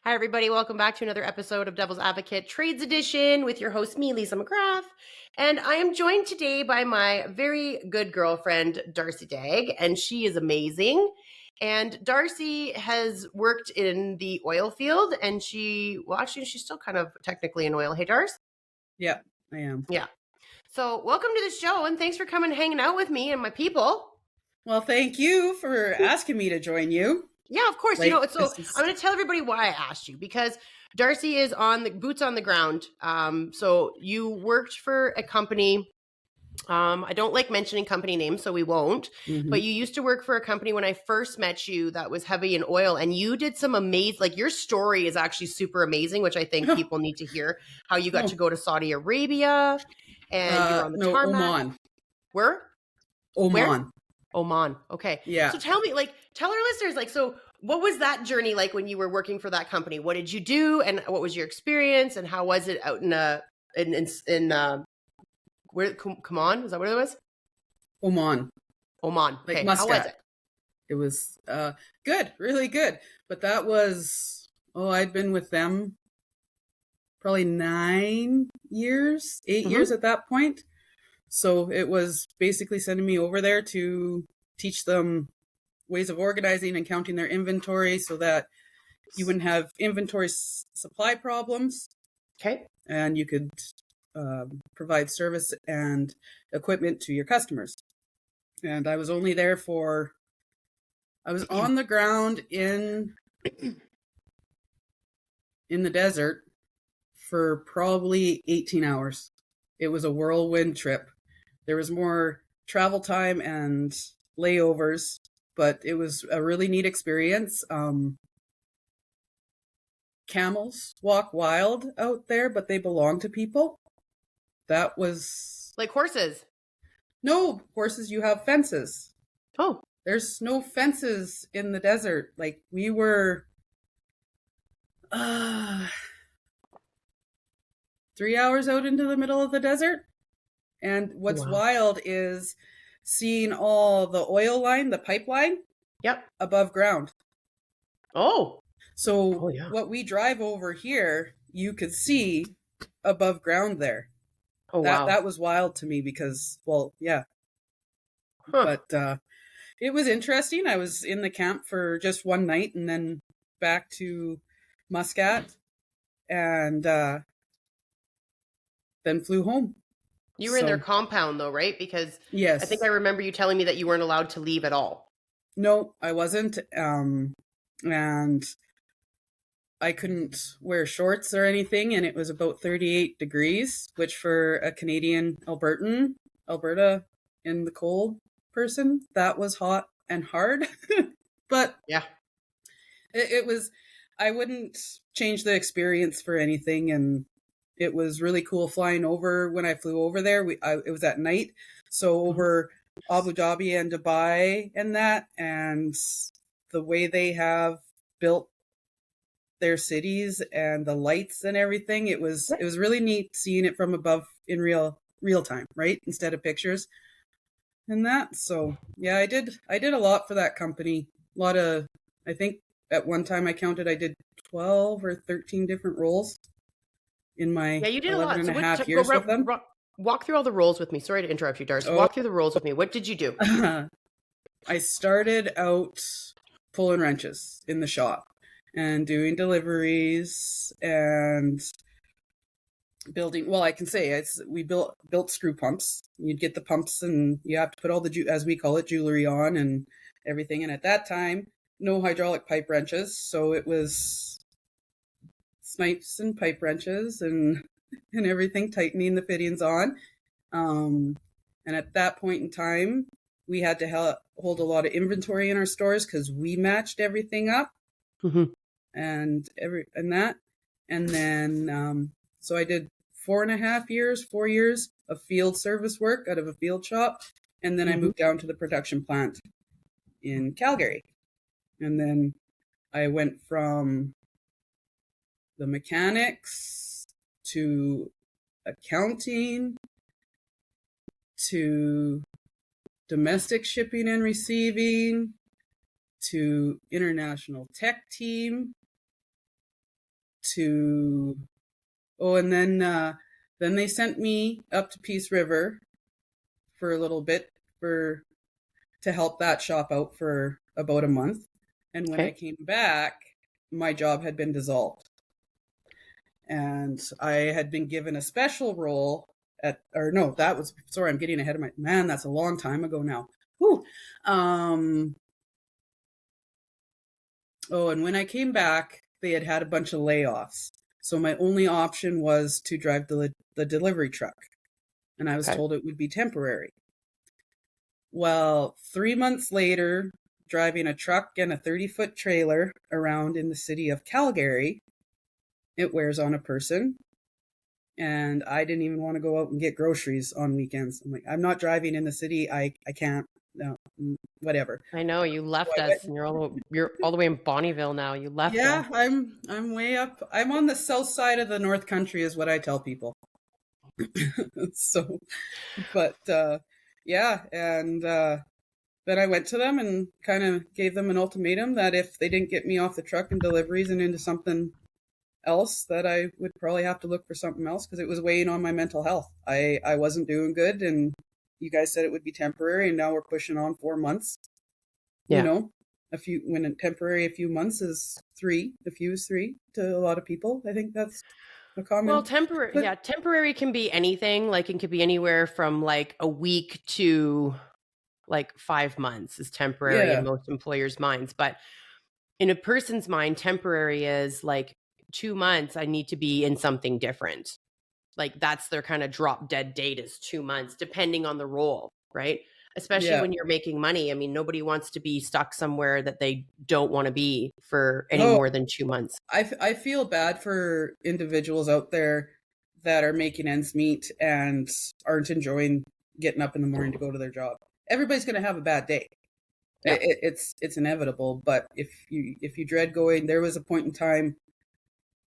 Hi, everybody. Welcome back to another episode of Devil's Advocate Trades Edition with your host, me, Lisa McGrath. And I am joined today by my very good girlfriend, Darci Dagg, and she is amazing. And Darci has worked in the oil field, and she's still kind of technically in oil. Hey, Darcy? Yeah, I am. Yeah. So welcome to the show, and thanks for coming and hanging out with me and my people. Well, thank you for asking me to join you. Yeah, of course. Like, I'm going to tell everybody why I asked you, because Darci is on the boots on the ground. So you worked for a company. I don't like mentioning company names, so we won't. But you used to work for a company when I first met you that was heavy in oil, and you did some amazing. Like, your story is actually super amazing, which I think people need to hear. How you got to go to Saudi Arabia, and you were on the tarmac. Oman. Where? Oman. Oman. Okay. Yeah. So tell our listeners, so what was that journey like when you were working for that company? What did you do, and what was your experience, and how was it out in where? Come on, is that what it was? Oman. Okay. Like Muscat. How was it? It was good, really good. But that was I'd been with them probably 8 years at that point. So it was basically sending me over there to teach them ways of organizing and counting their inventory so that you wouldn't have inventory supply problems. Okay. And you could provide service and equipment to your customers. And I was only there I was on the ground in the desert for probably 18 hours. It was a whirlwind trip. There was more travel time and layovers, but it was a really neat experience. Camels walk wild out there, but they belong to people. That was... Like horses? No, horses, you have fences. Oh. There's no fences in the desert. Like, we were 3 hours out into the middle of the desert. And what's wild is seeing all the oil line, the pipeline, above ground. Oh. So what we drive over here, you could see above ground there. Oh, wow. That was wild to me because, But it was interesting. I was in the camp for just one night and then back to Muscat and then flew home. You were in their compound, though, right? Because yes. I think I remember you telling me that you weren't allowed to leave at all. No, I wasn't. And I couldn't wear shorts or anything. And it was about 38 degrees, which for a Canadian Alberta in the cold person, that was hot and hard. But yeah, it was, I wouldn't change the experience for anything. And it was really cool flying over. When I flew over there, it was at night. So over Abu Dhabi and Dubai and that, and the way they have built their cities and the lights and everything, it was really neat seeing it from above in real time, right? Instead of pictures and that. So yeah, I did a lot for that company. A lot of, I think at one time I counted, I did 12 or 13 different roles in my you did 11 a lot. and a half years with them. Walk through all the roles with me. Sorry to interrupt you, Darcy. Walk through the roles with me. What did you do? I started out pulling wrenches in the shop and doing deliveries and building. Well, I can say we built screw pumps. You'd get the pumps and you have to put all the, as we call it, jewelry on and everything. And at that time, no hydraulic pipe wrenches. So it was snipes and pipe wrenches and everything, tightening the fittings on. And at that point in time, we had to hold a lot of inventory in our stores because we matched everything up and that. And then, so I did 4 years of field service work out of a field shop. And then I moved down to the production plant in Calgary. And then I went from the mechanics to accounting to domestic shipping and receiving to international tech team to, and then they sent me up to Peace River for a little bit to help that shop out for about a month. And when I came back, my job had been dissolved. And I had been given a special role I'm getting ahead of that's a long time ago now. Whew. And when I came back, they had a bunch of layoffs. So my only option was to drive the delivery truck. And I was told it would be temporary. Well, 3 months later, driving a truck and a 30-foot trailer around in the city of Calgary, it wears on a person. And I didn't even want to go out and get groceries on weekends. I'm like, I'm not driving in the city. I can't. No, whatever. I know you left us, and you're all the way in Bonnyville now. You left. Yeah, I'm way up. I'm on the south side of the North Country, is what I tell people. So, but yeah, and then I went to them and kind of gave them an ultimatum that if they didn't get me off the truck and deliveries and into something else, that I would probably have to look for something else because it was weighing on my mental health. I wasn't doing good, and you guys said it would be temporary, and now we're pushing on 4 months. Yeah. You know, a few months is 3, a few is 3 to a lot of people. I think that's a common. Well, temporary can be anything. Like it could be anywhere from like a week to like 5 months is temporary in most employers' minds. But in a person's mind, temporary is like 2 months. I need to be in something different. Like that's their kind of drop dead date is 2 months, depending on the role, right? Especially when you're making money. I mean, nobody wants to be stuck somewhere that they don't want to be for any more than 2 months. I feel bad for individuals out there that are making ends meet and aren't enjoying getting up in the morning to go to their job. Everybody's going to have a bad day. Yeah. It's inevitable. But if you dread going, there was a point in time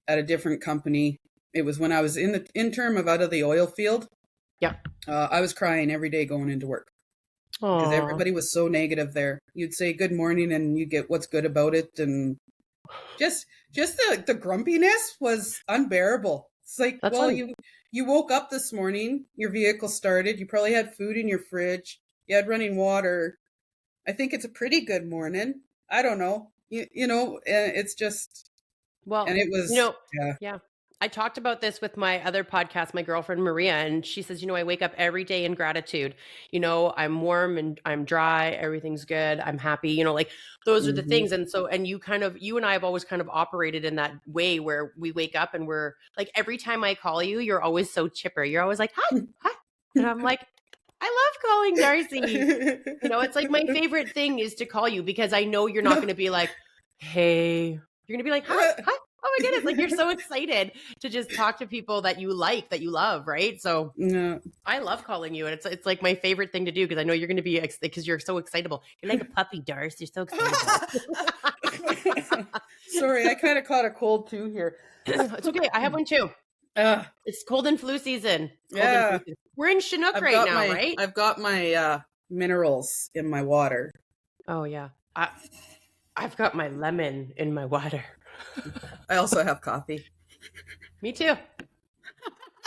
at a different company. It was when I was in the interim of out of the oil field. Yeah. I was crying every day going into work. Because everybody was so negative there. You'd say good morning and you get what's good about it. And just the grumpiness was unbearable. It's like, you woke up this morning, your vehicle started, you probably had food in your fridge, you had running water. I think it's a pretty good morning. I don't know. You know, it's just, and it was, yeah. I talked about this with my other podcast, my girlfriend Maria, and she says, I wake up every day in gratitude. I'm warm and I'm dry. Everything's good. I'm happy. Like those are the things. And so, and you and I have always kind of operated in that way where we wake up and we're like, every time I call you, you're always so chipper. You're always like, hi. And I'm like, I love calling Darci. It's like my favorite thing is to call you because I know you're not going to be like, hey, you're going to be like, hi. Oh my goodness. Like you're so excited to just talk to people that you like, that you love. Right. So I love calling you. And it's like my favorite thing to do. Cause I know you're going to be, because you're so excitable. You're like a puppy, Darce. You're so excited. Sorry. I kind of caught a cold too here. It's okay. I have one too. It's cold and flu season. We're in Chinook now, right? I've got my minerals in my water. Oh yeah. I've got my lemon in my water. I also have coffee. Me too.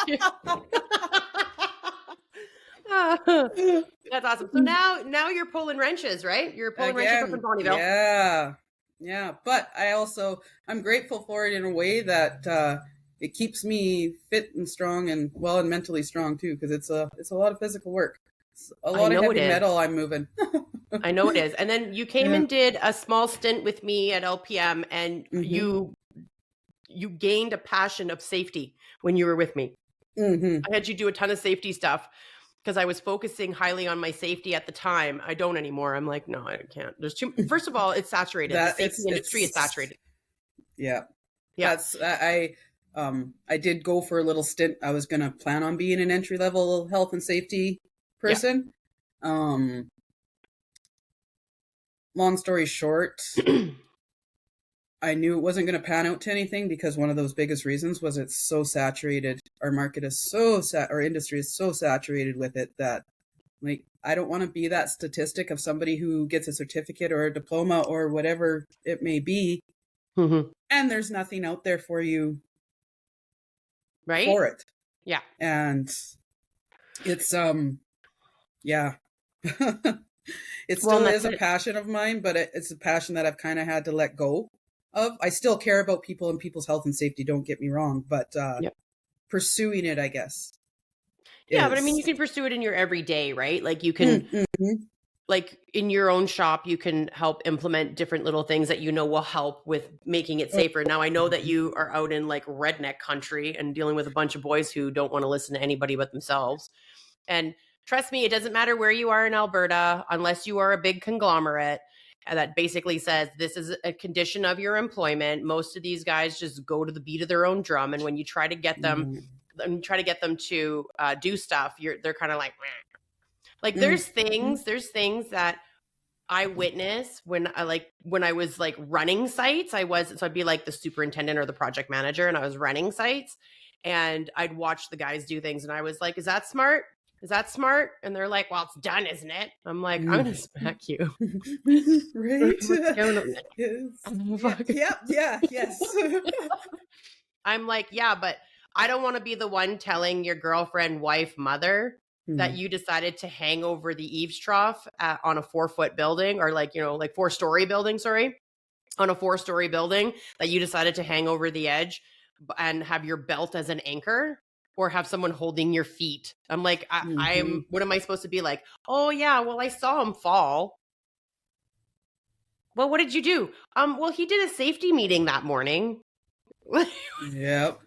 That's awesome. So now you're pulling wrenches, right? You're pulling wrenches up in Bonnyville. Yeah. But I'm grateful for it in a way that it keeps me fit and strong and mentally strong too, because it's a lot of physical work. It's a lot of heavy metal I'm moving. I know it is. And then you came and did a small stint with me at LPM, and you gained a passion of safety when you were with me. I had you do a ton of safety stuff because I was focusing highly on my safety at the time. I don't anymore. I'm like, no, I can't. There's too. First of all, it's saturated. The safety industry is saturated. Yeah. I did go for a little stint. I was going to plan on being an entry-level health and safety person. Long story short, I knew it wasn't going to pan out to anything because one of those biggest reasons was it's so saturated. Our market is our industry is so saturated with it that like, I don't want to be that statistic of somebody who gets a certificate or a diploma or whatever it may be and there's nothing out there for you Right? for it. Yeah. And it's yeah. It Well, still and is that's a it. passion of mine, but it's a passion that I've kind of had to let go of. I still care about people and people's health and safety, don't get me wrong, but Yep. pursuing it, I guess, Yeah, but I mean, you is can pursue it in your everyday, right? Like you can, like in your own shop, you can help implement different little things that you know will help with making it safer. Now, I know that you are out in like redneck country and dealing with a bunch of boys who don't want to listen to anybody but themselves. And trust me, it doesn't matter where you are in Alberta, unless you are a big conglomerate that basically says this is a condition of your employment. Most of these guys just go to the beat of their own drum, and when you try to get them, to do stuff, they're kind of like, meh. Like there's things that I witness when I was like running sites. I'd be like the superintendent or the project manager, and I was running sites, and I'd watch the guys do things, and I was like, is that smart? Is that smart? And they're like, well, it's done, isn't it? I'm like, I'm gonna smack you. Right? Yes. Yes. I'm like, yeah, but I don't want to be the one telling your girlfriend, wife, mother that you decided to hang over the eaves trough on a 4-foot building, or like 4-story building, on a 4-story building, that you decided to hang over the edge and have your belt as an anchor, or have someone holding your feet. I'm like, I'm, what am I supposed to be like? Oh yeah, well, I saw him fall. Well, what did you do? Well, he did a safety meeting that morning. Yep.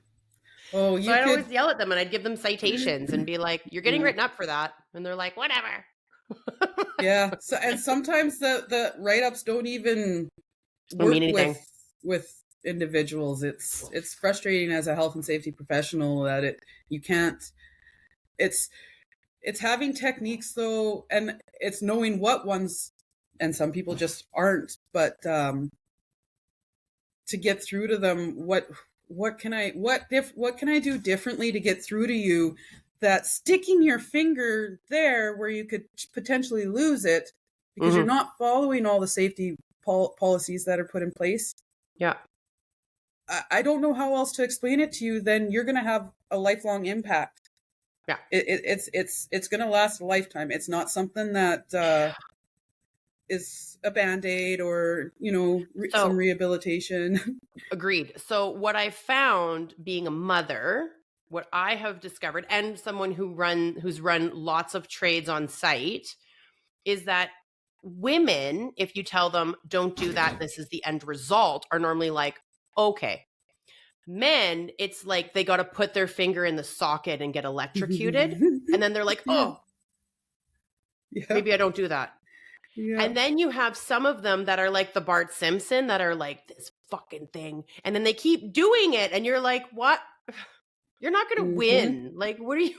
Oh, So I'd always yell at them, and I'd give them citations and be like, you're getting written up for that. And they're like, whatever. Yeah. So, and sometimes the write-ups don't even Don't mean work anything. with individuals. It's frustrating as a health and safety professional that you can't, it's having techniques though, and it's knowing what ones, and some people just aren't, but to get through to them, what can I do differently to get through to you, that sticking your finger there where you could potentially lose it because you're not following all the safety policies that are put in place. Yeah. I don't know how else to explain it to you. Then you're going to have a lifelong impact. Yeah. It's going to last a lifetime. It's not something that is a Band-Aid or, some rehabilitation. Agreed. So what I found being a mother, what I have discovered, and someone who's run lots of trades on site, is that women, if you tell them, don't do that, this is the end result, are normally like, okay. Men, it's like they got to put their finger in the socket and get electrocuted. And then they're like, oh, maybe I don't do that. Yeah. And then you have some of them that are like the Bart Simpson, that are like, this fucking thing. And then they keep doing it. And you're like, what? You're not going to win. Like, what are you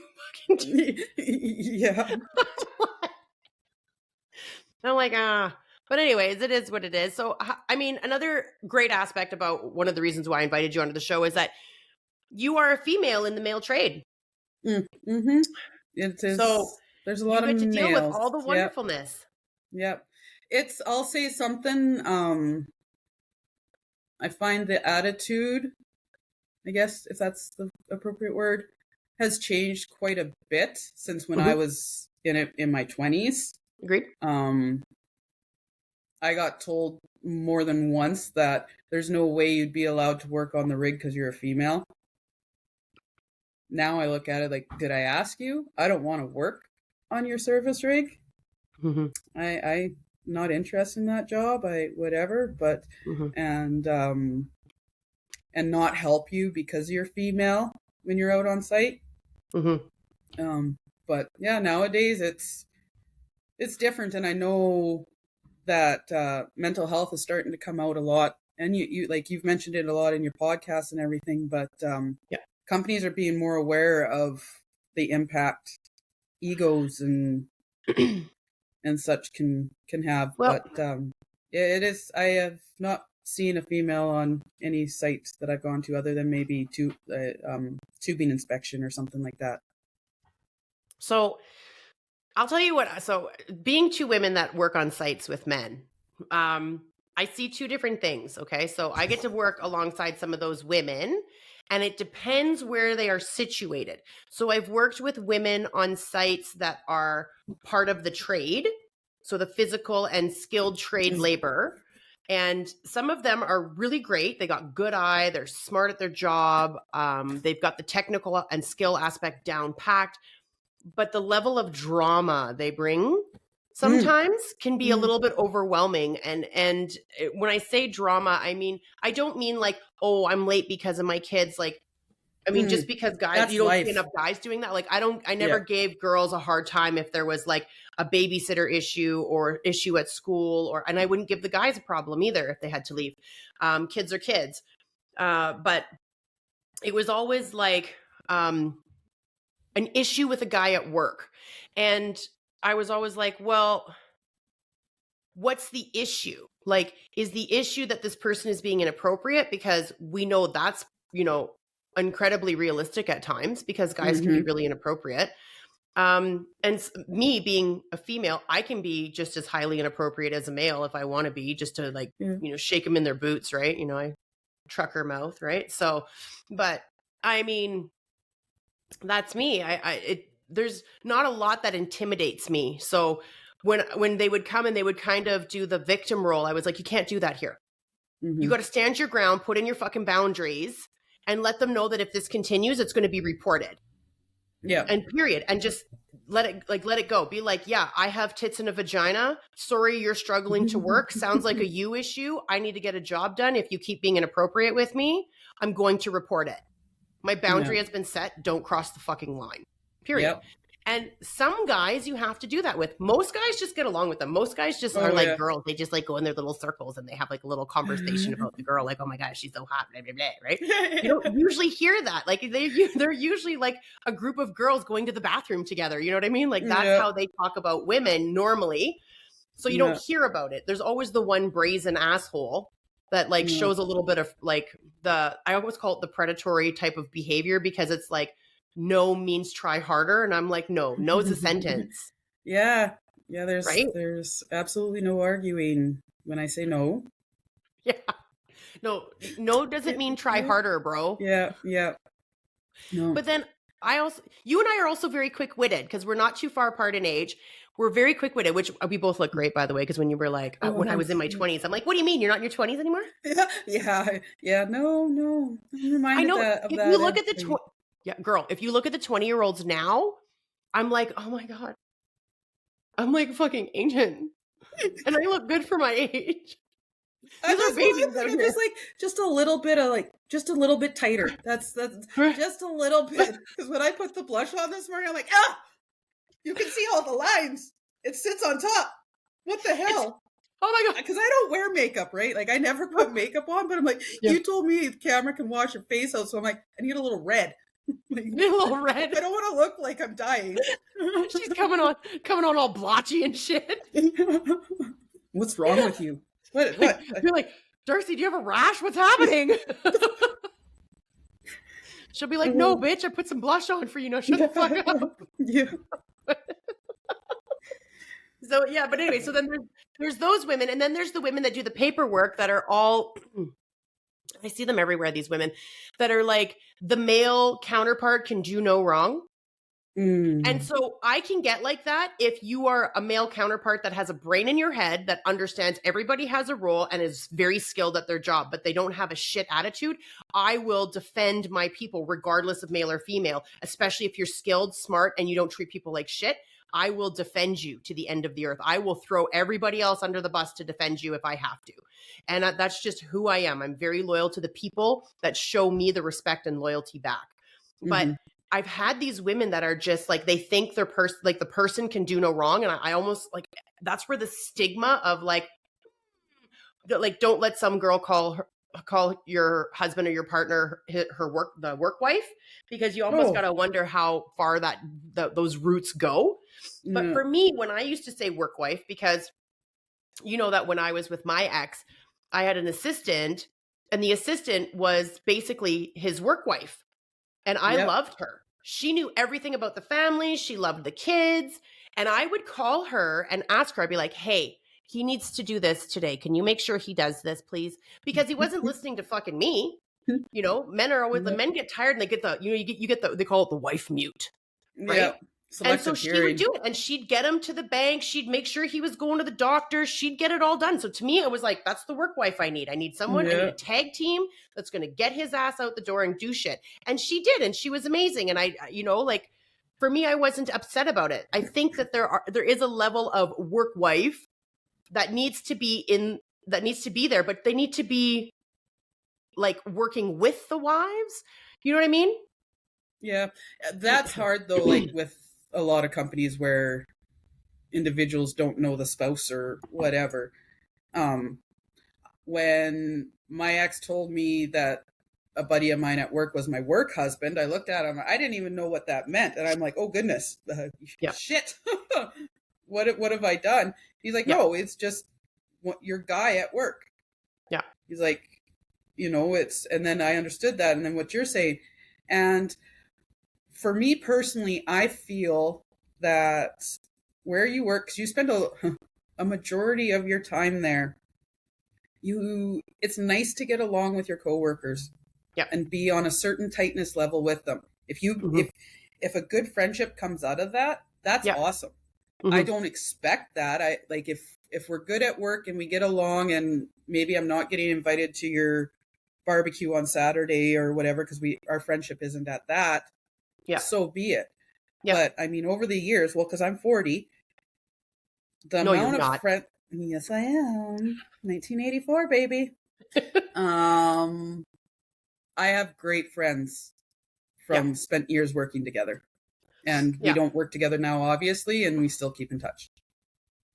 fucking doing? Yeah. I'm like, But anyways, it is what it is. So, I mean, another great aspect about one of the reasons why I invited you onto the show is that you are a female in the male trade. Mm-hmm. It is. So there's a lot of males. You get to deal with all the wonderfulness. Yep. I'll say something. I find the attitude, I guess, if that's the appropriate word, has changed quite a bit since when I was in my 20s. Agreed. I got told more than once that there's no way you'd be allowed to work on the rig because you're a female. Now I look at it like, did I ask you? I don't want to work on your service rig. I'm not interested in that job. But and not help you because you're female when you're out on site. But yeah, nowadays it's different, and I know that mental health is starting to come out a lot, and you like you've mentioned it a lot in your podcast and everything, but companies are being more aware of the impact egos and such can have. Well, but it is, I have not seen a female on any sites that I've gone to other than maybe tubing inspection or something like that. So I'll tell you what, so being two women that work on sites with men, I see two different things. Okay. So I get to work alongside some of those women, and it depends where they are situated. So I've worked with women on sites that are part of the trade. So the physical and skilled trade labor. And some of them are really great. They got good eye. They're smart at their job. They've got the technical and skill aspect down packed. But the level of drama they bring sometimes can be a little bit overwhelming. And when I say drama, I mean, I don't mean like, oh, I'm late because of my kids. Like, I mean, just because guys, That's you don't life. see enough guys doing that. Like, I never gave girls a hard time if there was like a babysitter issue or issue at school, and I wouldn't give the guys a problem either if they had to leave. Kids are kids. But it was always like, an issue with a guy at work. And I was always like, well, what's the issue? Like, is the issue that this person is being inappropriate? Because we know that's, incredibly realistic at times, because guys can be really inappropriate. And me being a female, I can be just as highly inappropriate as a male if I want to be, just to like, shake them in their boots, right? I trucker mouth, right? So, but I mean, that's me. There's not a lot that intimidates me. So when they would come and they would kind of do the victim role, I was like, you can't do that here. You got to stand your ground, put in your fucking boundaries, and let them know that if this continues, it's going to be reported. Yeah. And period. And just let it go. Be like, yeah, I have tits and a vagina. Sorry, you're struggling to work. Sounds like a you issue. I need to get a job done. If you keep being inappropriate with me, I'm going to report it. My boundary has been set. Don't cross the fucking line. Period. Yep. And some guys you have to do that with. Most guys just get along with them. Most guys just are like girls. They just like go in their little circles and they have like a little conversation about the girl. Like, oh my gosh, she's so hot, blah, blah, blah, right? You don't usually hear that. Like they're usually like a group of girls going to the bathroom together. You know what I mean? Like that's how they talk about women normally. So you don't hear about it. There's always the one brazen asshole that like shows a little bit of like I always call it the predatory type of behavior, because it's like, no means try harder. And I'm like, no is a sentence. Yeah. There's absolutely no arguing when I say no. Yeah. No doesn't mean try harder, bro. Yeah. No. But then you and I are also very quick-witted, because we're not too far apart in age. We're very quick-witted, which we both look great, by the way, because when you were like, when I was in my 20s, I'm like, what do you mean? You're not in your 20s anymore? Yeah. No. I'm reminded of that. If you look at the yeah, girl, if you look at the 20-year-olds now, I'm like, oh my God. I'm like fucking ancient. And I look good for my age. I'm just like, just a little bit tighter. That's just a little bit. Because when I put the blush on this morning, I'm like, you can see all the lines. It sits on top. What the hell? Oh my God. Because I don't wear makeup, right? Like I never put makeup on, but I'm like, you told me the camera can wash your face out. So I'm like, I need a little red. Like, a little red. I don't want to look like I'm dying. She's coming on all blotchy and shit. What's wrong with you? What? You're like, Darci, do you have a rash? What's happening? She'll be like, no, bitch, I put some blush on for you. No, shut the fuck up. Yeah. So yeah, but anyway, so then there's those women, and then there's the women that do the paperwork that are all I see them everywhere, these women that are like, the male counterpart can do no wrong. And so I can get like that if you are a male counterpart that has a brain in your head that understands everybody has a role and is very skilled at their job, but they don't have a shit attitude. I will defend my people regardless of male or female, especially if you're skilled, smart, and you don't treat people like shit. I will defend you to the end of the earth. I will throw everybody else under the bus to defend you if I have to. And that's just who I am. I'm very loyal to the people that show me the respect and loyalty back. But I've had these women that are just like, they think the person can do no wrong. And I almost like, that's where the stigma of like, don't let some girl call your husband or your partner the work wife, because you almost got to wonder how far those roots go. But for me, when I used to say work wife, because you know that when I was with my ex, I had an assistant, and the assistant was basically his work wife. And I loved her. She knew everything about the family. She loved the kids. And I would call her and ask her, I'd be like, hey, he needs to do this today. Can you make sure he does this, please? Because he wasn't listening to fucking me. You know, men are always, the men get tired and they get the, you know, you get the, they call it the wife mute, right? Yeah. And so Selective she hearing. would do it, and she'd get him to the bank. She'd make sure he was going to the doctor. She'd get it all done. So to me, it was like, that's the work wife I need. I need someone, I need a tag team that's going to get his ass out the door and do shit. And she did, and she was amazing. And I, you know, like, for me, I wasn't upset about it. I think that there is a level of work wife that needs to be there, but they need to be like working with the wives. You know what I mean? Yeah. That's hard though, like with a lot of companies where individuals don't know the spouse or whatever. When my ex told me that a buddy of mine at work was my work husband, I looked at him. I didn't even know what that meant, and I'm like, "Oh goodness, shit! what have I done?" He's like, "No, it's just your guy at work." Yeah. He's like, you know, it's, and then I understood that, and then what you're saying, and for me personally, I feel that where you work, because you spend a majority of your time there, it's nice to get along with your coworkers. Yeah. And be on a certain tightness level with them. If if a good friendship comes out of that, that's awesome. I don't expect that. I like if we're good at work and we get along, and maybe I'm not getting invited to your barbecue on Saturday or whatever because our friendship isn't at that. Yeah. So be it. Yeah. But I mean, over the years, well, because I'm 40, the amount of friends. Yes, I am. 1984, baby. I have great friends from spent years working together, and we don't work together now, obviously, and we still keep in touch.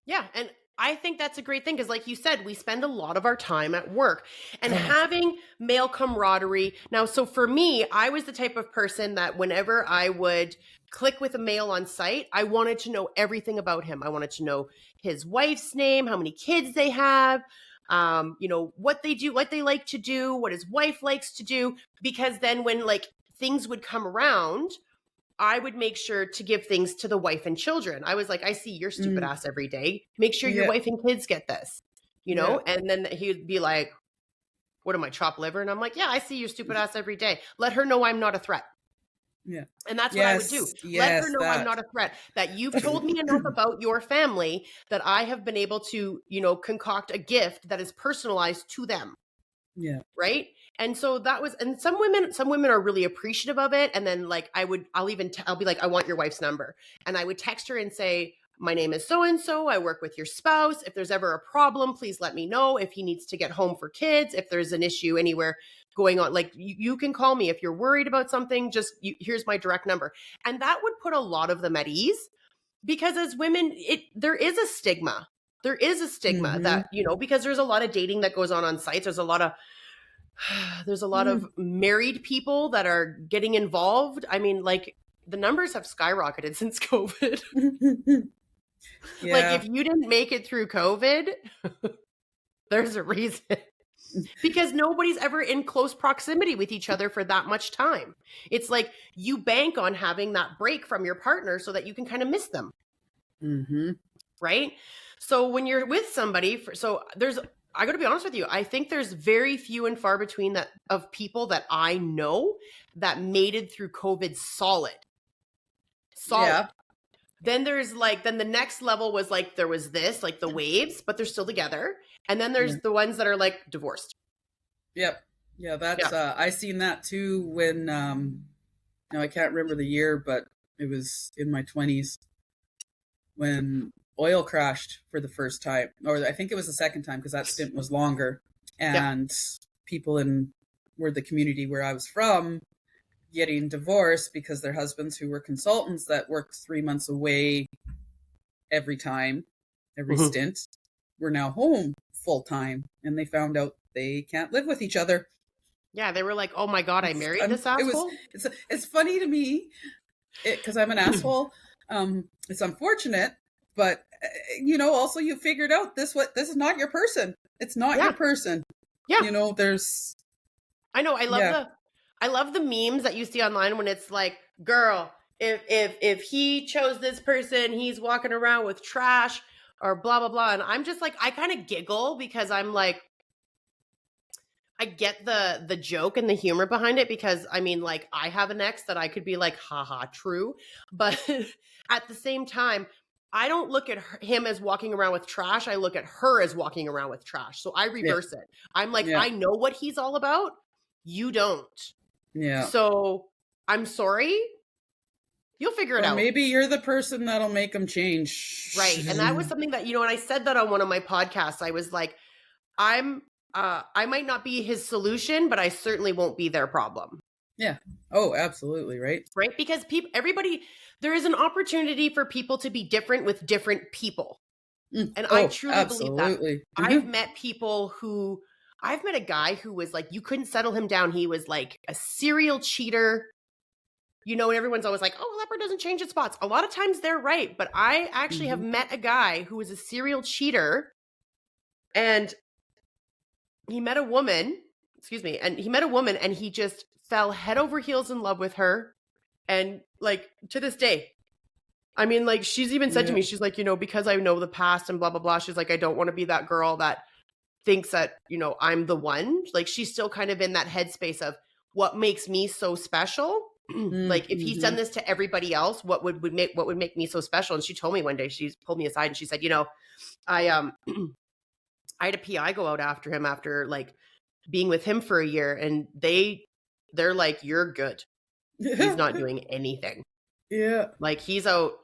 Yeah. And I think that's a great thing because, like you said, we spend a lot of our time at work, and having male camaraderie. Now, so for me, I was the type of person that whenever I would click with a male on site, I wanted to know everything about him. I wanted to know his wife's name, how many kids they have, you know, what they do, what they like to do, what his wife likes to do, because then when like things would come around, I would make sure to give things to the wife and children. I was like, I see your stupid ass every day. Make sure your wife and kids get this, you know? And then he'd be like, what am I, chopped liver? And I'm like, yeah, I see your stupid ass every day. Let her know I'm not a threat. Yeah. And that's what I would do. Let her know I'm not a threat, that you've told me enough about your family that I have been able to, you know, concoct a gift that is personalized to them. Yeah. Right. And so that was, and some women are really appreciative of it. And then like, I'll be like, I want your wife's number. And I would text her and say, my name is so-and-so. I work with your spouse. If there's ever a problem, please let me know. If he needs to get home for kids, if there's an issue anywhere going on, like you can call me. If you're worried about something, here's my direct number. And that would put a lot of them at ease, because as women, there is a stigma. There is a stigma that, you know, because there's a lot of dating that goes on sites. There's a lot of married people that are getting involved. I mean, like the numbers have skyrocketed since COVID. Like if you didn't make it through COVID, there's a reason. Because nobody's ever in close proximity with each other for that much time. It's like you bank on having that break from your partner so that you can kind of miss them. Right? So when you're with somebody, I got to be honest with you, I think there's very few and far between of people that I know that made it through COVID solid. Yeah. Then there's then the next level was like, there was this, like the waves, but they're still together. And then there's the ones that are like divorced. Yep. Yeah. That's, I seen that too when, I can't remember the year, but it was in my 20s when oil crashed for the first time, or I think it was the second time because that stint was longer. And people in the community where I was from getting divorced because their husbands, who were consultants that worked 3 months away every stint, were now home full time, and they found out they can't live with each other. Yeah, they were like, "Oh my God, I married this asshole." It's funny to me because I'm an asshole. It's unfortunate, but also you figured out this is not your person. It's not your person. Yeah, there's. I know. I love the memes that you see online when it's like, girl, if he chose this person, he's walking around with trash. or blah, blah, blah. And I'm just like, I kind of giggle because I'm like, I get the joke and the humor behind it because I mean, like, I have an ex that I could be like, haha, true. But at the same time, I don't look at him as walking around with trash. I look at her as walking around with trash. So I reverse it. I'm like, I know what he's all about. You don't. Yeah. So I'm sorry. You'll figure it out. Maybe you're the person that'll make them change. Right. And that was something that, you know, and I said that on one of my podcasts. I was like, I might not be his solution, but I certainly won't be their problem. Yeah. Oh, absolutely. Right. Right. Because everybody, there is an opportunity for people to be different with different people. And I truly believe that. I've met people I've met a guy who was like, you couldn't settle him down. He was like a serial cheater. You know, and everyone's always like, oh, leopard doesn't change its spots. A lot of times they're right. But I actually have met a guy who was a serial cheater, and he met a woman, and he just fell head over heels in love with her. And like, to this day, I mean, like, she's even said to me, she's like, you know, because I know the past and blah, blah, blah. She's like, I don't want to be that girl that thinks that, you know, I'm the one. Like, she's still kind of in that headspace of what makes me so special. Like, if he's done this to everybody else, what would make me so special? And she told me one day, she pulled me aside and she said, you know, I had a PI go out after him after like being with him for a year, and they're like, you're good. He's not doing anything. Yeah. Like, he's out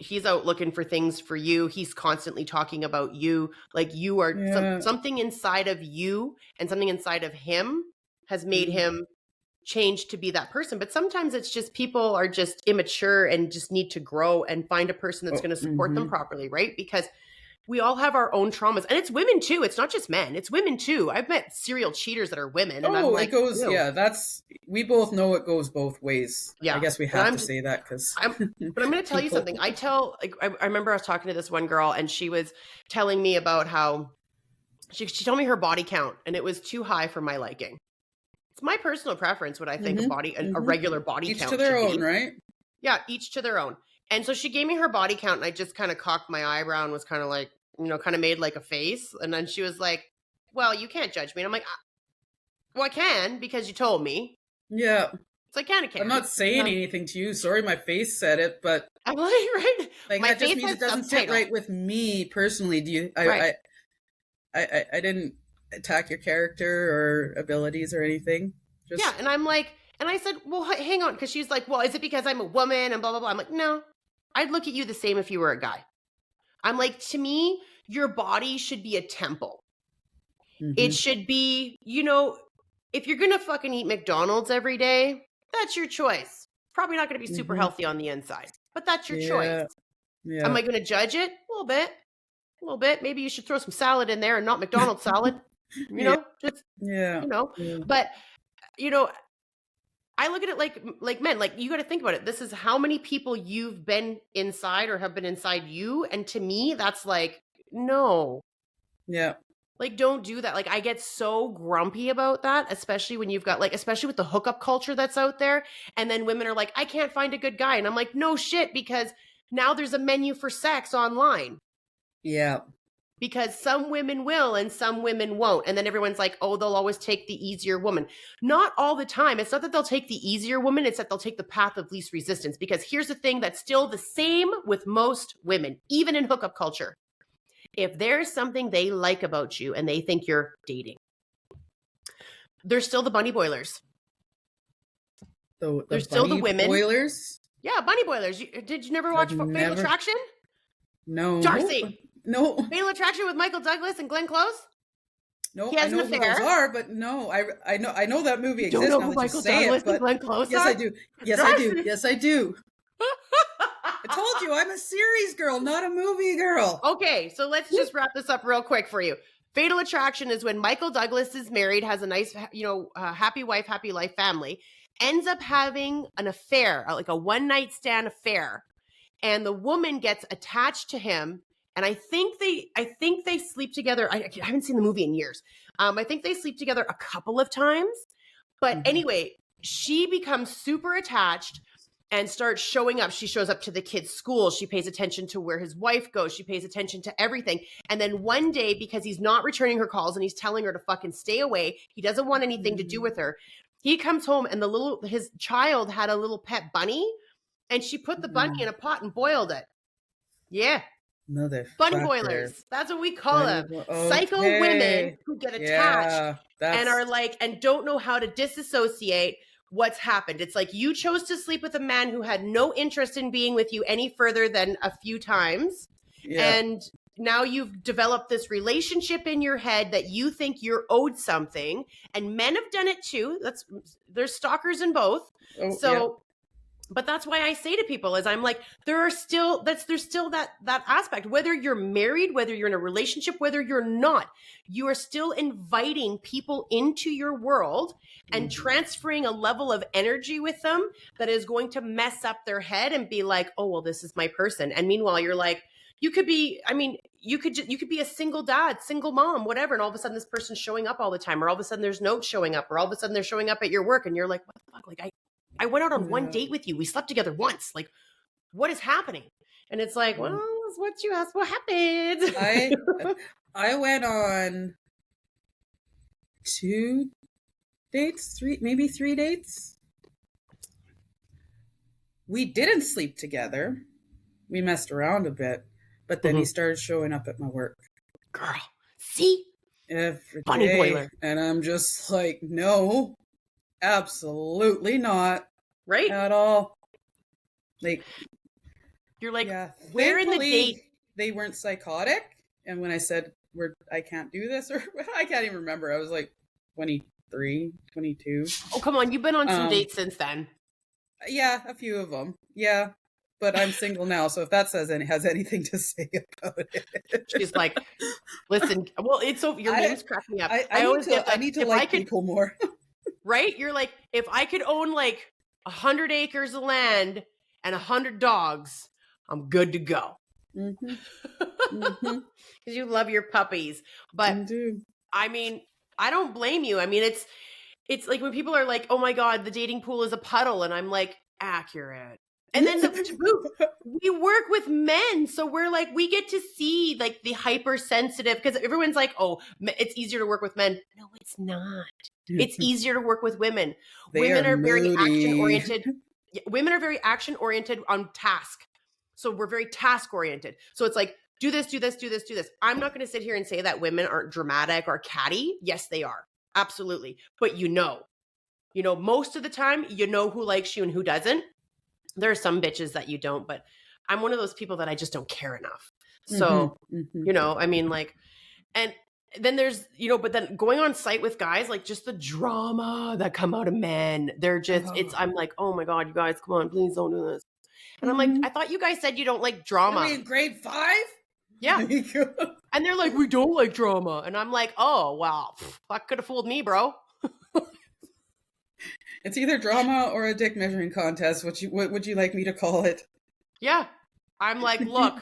looking for things for you. He's constantly talking about you. Like, you are something inside of you and something inside of him has made him change to be that person. But sometimes it's just people are just immature and just need to grow and find a person that's going to support them properly, right? Because we all have our own traumas, and it's women too. It's not just men; it's women too. I've met serial cheaters that are women, and I'm like, it goes. ew. Yeah, we both know it goes both ways. Yeah, I guess we have to say that because. But I'm going to tell you something. I remember I was talking to this one girl, and she was telling me about how she told me her body count, and it was too high for my liking. It's my personal preference what I think a regular body count should be. Each to their own, right? Yeah, each to their own. And so she gave me her body count, and I just kind of cocked my eyebrow and was kind of like, you know, kind of made like a face. And then she was like, well, you can't judge me. And I'm like, well, I can because you told me. Yeah. So I kind of can. I'm not saying anything to you. Sorry, my face said it, but I'm like, right? Like, that just means it doesn't fit right with me personally. Do you? I didn't attack your character or abilities or anything. Yeah, and I'm like, and I said, well, hang on, because she's like, well, is it because I'm a woman and blah, blah, blah. I'm like, no, I'd look at you the same if you were a guy. I'm like, to me, your body should be a temple. It should be, you know, if you're going to fucking eat McDonald's every day, that's your choice. Probably not going to be super healthy on the inside, but that's your choice. Yeah. Am I going to judge it? A little bit. Maybe you should throw some salad in there and not McDonald's salad. You know, you know, but you know, I look at it like men, like you got to think about it. This is how many people you've been inside or have been inside you. And to me, that's like, no. Yeah. Like, don't do that. Like, I get so grumpy about that, especially when you've got like, especially with the hookup culture that's out there. And then women are like, I can't find a good guy. And I'm like, no shit, because now there's a menu for sex online. Yeah. Because some women will and some women won't. And then everyone's like, oh, they'll always take the easier woman. Not all the time. It's not that they'll take the easier woman. It's that they'll take the path of least resistance. Because here's the thing that's still the same with most women, even in hookup culture. If there's something they like about you and they think you're dating, they're still the bunny boilers. They're still the women. Boilers? Yeah, bunny boilers. Did you never watch Fatal Attraction? No. Darcy. No. Fatal Attraction with Michael Douglas and Glenn Close? No, I know who those are, but no, I know that movie exists. You don't know who Michael Douglas and Glenn Close yes, are? I do. Yes, I do. Yes, I do. I told you, I'm a series girl, not a movie girl. Okay, so let's just wrap this up real quick for you. Fatal Attraction is when Michael Douglas is married, has a nice, happy wife, happy life family, ends up having an affair, like a one-night stand affair, and the woman gets attached to him. And I think they sleep together. I haven't seen the movie in years. I think they sleep together a couple of times. But anyway, she becomes super attached. and starts showing up. She shows up to the kid's school. She pays attention to where his wife goes. She pays attention to everything. And then one day, because he's not returning her calls and he's telling her to fucking stay away, he doesn't want anything to do with her. He comes home and his child had a little pet bunny, and she put the bunny in a pot and boiled it. Yeah. Bunny boilers. That's what we call them. Okay. Psycho women who get attached and are like, and don't know how to disassociate what's happened. It's like you chose to sleep with a man who had no interest in being with you any further than a few times. Yeah. And now you've developed this relationship in your head that you think you're owed something. And men have done it too. There's stalkers in both. But that's why I say to people is I'm like, there's still that aspect, whether you're married, whether you're in a relationship, whether you're not, you are still inviting people into your world and transferring a level of energy with them that is going to mess up their head and be like, oh, well, this is my person. And meanwhile, you're like, you could be a single dad, single mom, whatever. And all of a sudden this person's showing up all the time, or all of a sudden there's notes showing up, or all of a sudden they're showing up at your work. And you're like, what the fuck? Like I went out on one date with you. We slept together once. Like, what is happening? And it's like, well, it's what you asked. What happened? I went on 2 dates, maybe 3 dates. We didn't sleep together. We messed around a bit, but then he started showing up at my work. Girl, see? Every Bunny day. boiler. And I'm just like, no. Absolutely not. Right? At all. Like, you're like, where in the date? They weren't psychotic. And when I said, I can't do this, or I can't even remember. I was like 23, 22. Oh, come on. You've been on some dates since then. Yeah, a few of them. Yeah. But I'm single now, so if that has anything to say about it. She's like, listen, well, it's so, your name's cracking me up. I need to like people more. Right? You're like, if I could own like 100 acres of land and 100 dogs, I'm good to go. Because you love your puppies. But I do. I mean, I don't blame you. I mean, it's like when people are like, oh my God, the dating pool is a puddle. And I'm like, accurate. And then we work with men. So we're like, we get to see like the hypersensitive, because everyone's like, oh, it's easier to work with men. No, it's not. It's easier to work with women. Women are very action oriented. Women are very action oriented on task. So we're very task oriented. So it's like, do this, do this, do this, do this. I'm not going to sit here and say that women aren't dramatic or catty. Yes, they are. Absolutely. But most of the time, you know who likes you and who doesn't. There are some bitches that you don't, but I'm one of those people that I just don't care enough. So, I mean, like, and then there's, but then going on site with guys, like just the drama that come out of men, they're just, I'm like, oh my God, you guys, come on, please don't do this. And I'm like, I thought you guys said you don't like drama. I mean, grade 5? Yeah. And they're like, we don't like drama. And I'm like, oh, wow, that could have fooled me, bro. It's either drama or a dick measuring contest. What would you like me to call it? Yeah. I'm like, look,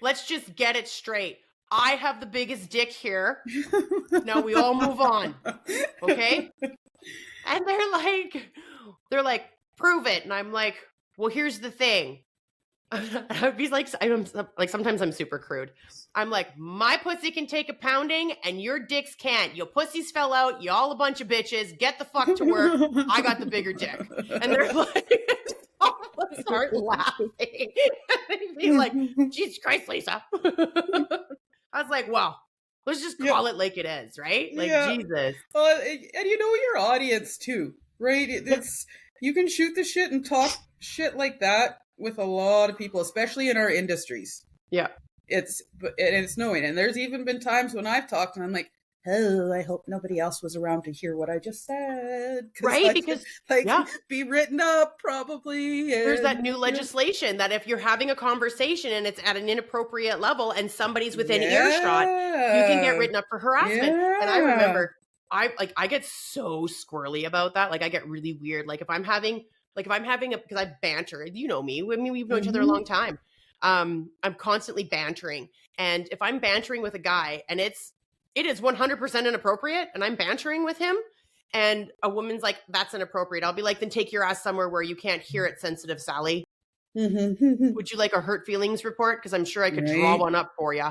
let's just get it straight. I have the biggest dick here. Now we all move on. Okay? And they're like, prove it. And I'm like, well, here's the thing. I'd be like, sometimes I'm super crude. I'm like, my pussy can take a pounding and your dicks can't. Your pussies fell out. You all a bunch of bitches. Get the fuck to work. I got the bigger dick. And they're like, start laughing. And they'd be like, Jesus Christ, Lisa. I was like, well, let's just call it like it is, right? Like, Jesus. And your audience too, right? It's you can shoot the shit and talk shit like that with a lot of people, especially in our industries. Yeah. It's knowing. And there's even been times when I've talked and I'm like, oh, I hope nobody else was around to hear what I just said. Right? Because be written up probably. There's that new legislation that if you're having a conversation and it's at an inappropriate level and somebody's within earshot, you can get written up for harassment. Yeah. And I remember I get so squirrely about that. Like I get really weird. Like if I'm having because I banter, you know me. I mean, we've known each other a long time. I'm constantly bantering. And if I'm bantering with a guy and it is 100% inappropriate and I'm bantering with him and a woman's like, that's inappropriate, I'll be like, then take your ass somewhere where you can't hear it, sensitive Sally. Would you like a hurt feelings report? Because I'm sure I could draw one up for you.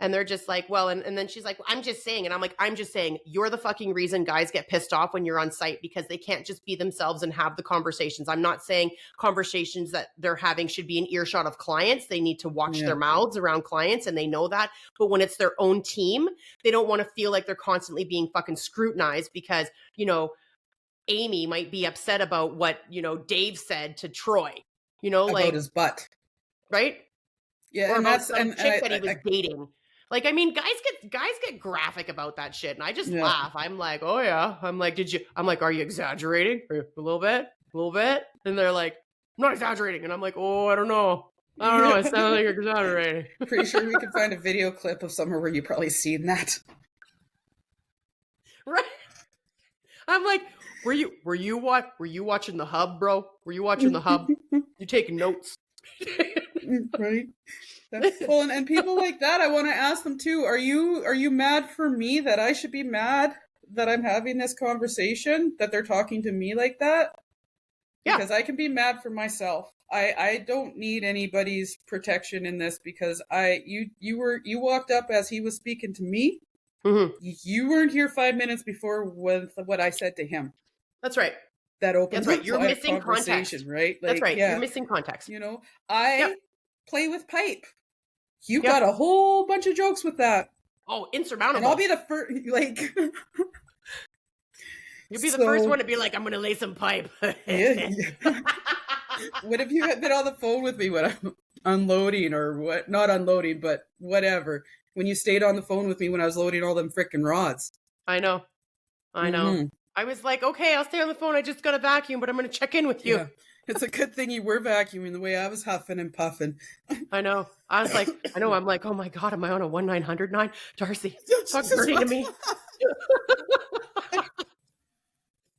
And they're just like, well, and then she's like, well, I'm just saying. And I'm like, I'm just saying, you're the fucking reason guys get pissed off when you're on site, because they can't just be themselves and have the conversations. I'm not saying conversations that they're having should be an earshot of clients. They need to watch their mouths around clients, and they know that. But when it's their own team, they don't want to feel like they're constantly being fucking scrutinized because, you know, Amy might be upset about what, you know, Dave said to Troy, you know, about like his butt. Right? Yeah. Or And about that's, some chick that he was I dating. Like, I mean, guys get graphic about that shit, and I just laugh. I'm like, oh yeah. I'm like, are you exaggerating? A little bit? And they're like, I'm not exaggerating. And I'm like, oh, I don't know. It sounds like you're exaggerating. Pretty sure we can find a video clip of somewhere where you probably seen that. Right? I'm like, were you watching the hub, bro? Were you watching the hub? You taking notes? Right. Well, and people like that, I want to ask them too. Are you mad for me that I should be mad that I'm having this conversation, that they're talking to me like that? Yeah. Because I can be mad for myself. I don't need anybody's protection in this, because you walked up as he was speaking to me. Mm-hmm. You weren't here 5 minutes before with what I said to him. That's right. That opened That's right. You're missing conversation, context. right? Like, that's right. Yeah. You're missing context. You know, I play with pipe. You got a whole bunch of jokes with that. Oh, insurmountable. And I'll be the first, like... You'll be the first one to be like, I'm going to lay some pipe. Yeah. What if you had been on the phone with me when I'm unloading, or what? Not unloading, but whatever. When you stayed on the phone with me when I was loading all them frickin' rods. I know. Mm-hmm. I was like, okay, I'll stay on the phone. I just got a vacuum, but I'm going to check in with you. Yeah. It's a good thing you were vacuuming the way I was huffing and puffing. I know. I was like, I'm like, oh my God, am I on a 1-900-9? Darcy, talk dirty to me. There's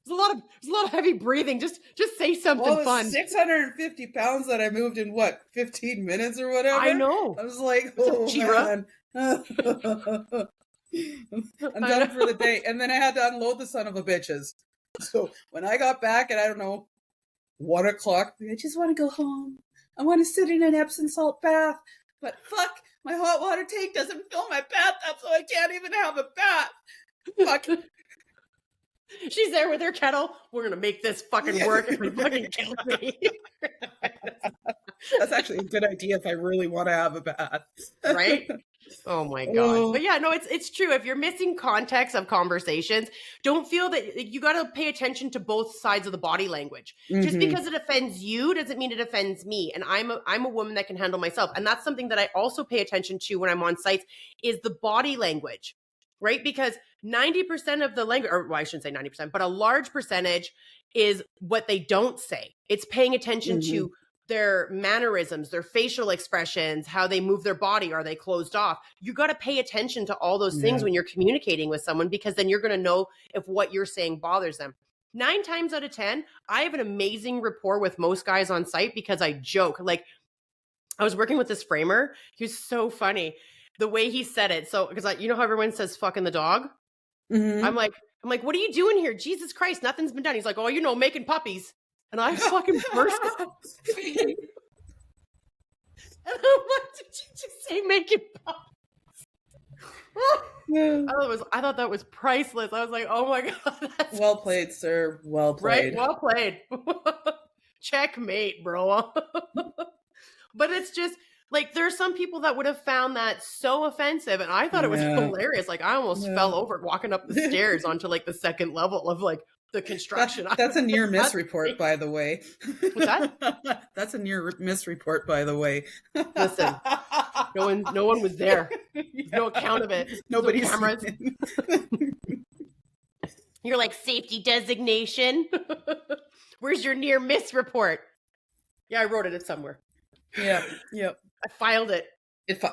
a lot of heavy breathing. Just say something fun. 650 pounds that I moved in 15 minutes or whatever. I know. I was like, oh man. I'm done for the day. And then I had to unload the son of a bitches. So when I got back at, I don't know, 1 o'clock, I just want to go home. I want to sit in an Epsom salt bath. But fuck, my hot water tank doesn't fill my bathtub, so I can't even have a bath. Fuck. She's there with her kettle. We're going to make this fucking work if it fucking kills me. That's actually a good idea if I really want to have a bath. Right? Oh my God. But yeah, no, it's true. If you're missing context of conversations, don't feel that you got to pay attention to both sides of the body language. Mm-hmm. Just because it offends you doesn't mean it offends me. And I'm a woman that can handle myself. And that's something that I also pay attention to when I'm on sites is the body language, right? Because 90% of the language, or well, I shouldn't say 90%, but a large percentage is what they don't say. It's paying attention to their mannerisms, their facial expressions, how they move their body. Are they closed off? You got to pay attention to all those things when you're communicating with someone, because then you're going to know if what you're saying bothers them. 9 times out of 10, I have an amazing rapport with most guys on site because I joke. Like, I was working with this framer. He was so funny. The way he said it. So, because you know how everyone says fucking the dog? Mm-hmm. I'm like, what are you doing here? Jesus Christ, nothing's been done. He's like, oh, you know, making puppies. And I fucking burst. And I'm like, did you just say making puppies? I thought that was priceless. I was like, oh my God. That's well played, sir. Well played. Right? Well played. Checkmate, bro. But it's just, like, there are some people that would have found that so offensive, and I thought it was hilarious. Like, I almost fell over walking up the stairs onto, like, the second level of, like, the construction. That's a near miss report, by the way. What's that? That's a near miss report, by the way. Listen, no one was there. There's no account of it. Nobody's no cameras. You're like, safety designation. Where's your near miss report? Yeah, I wrote it somewhere. Yeah. Yep. I filed it.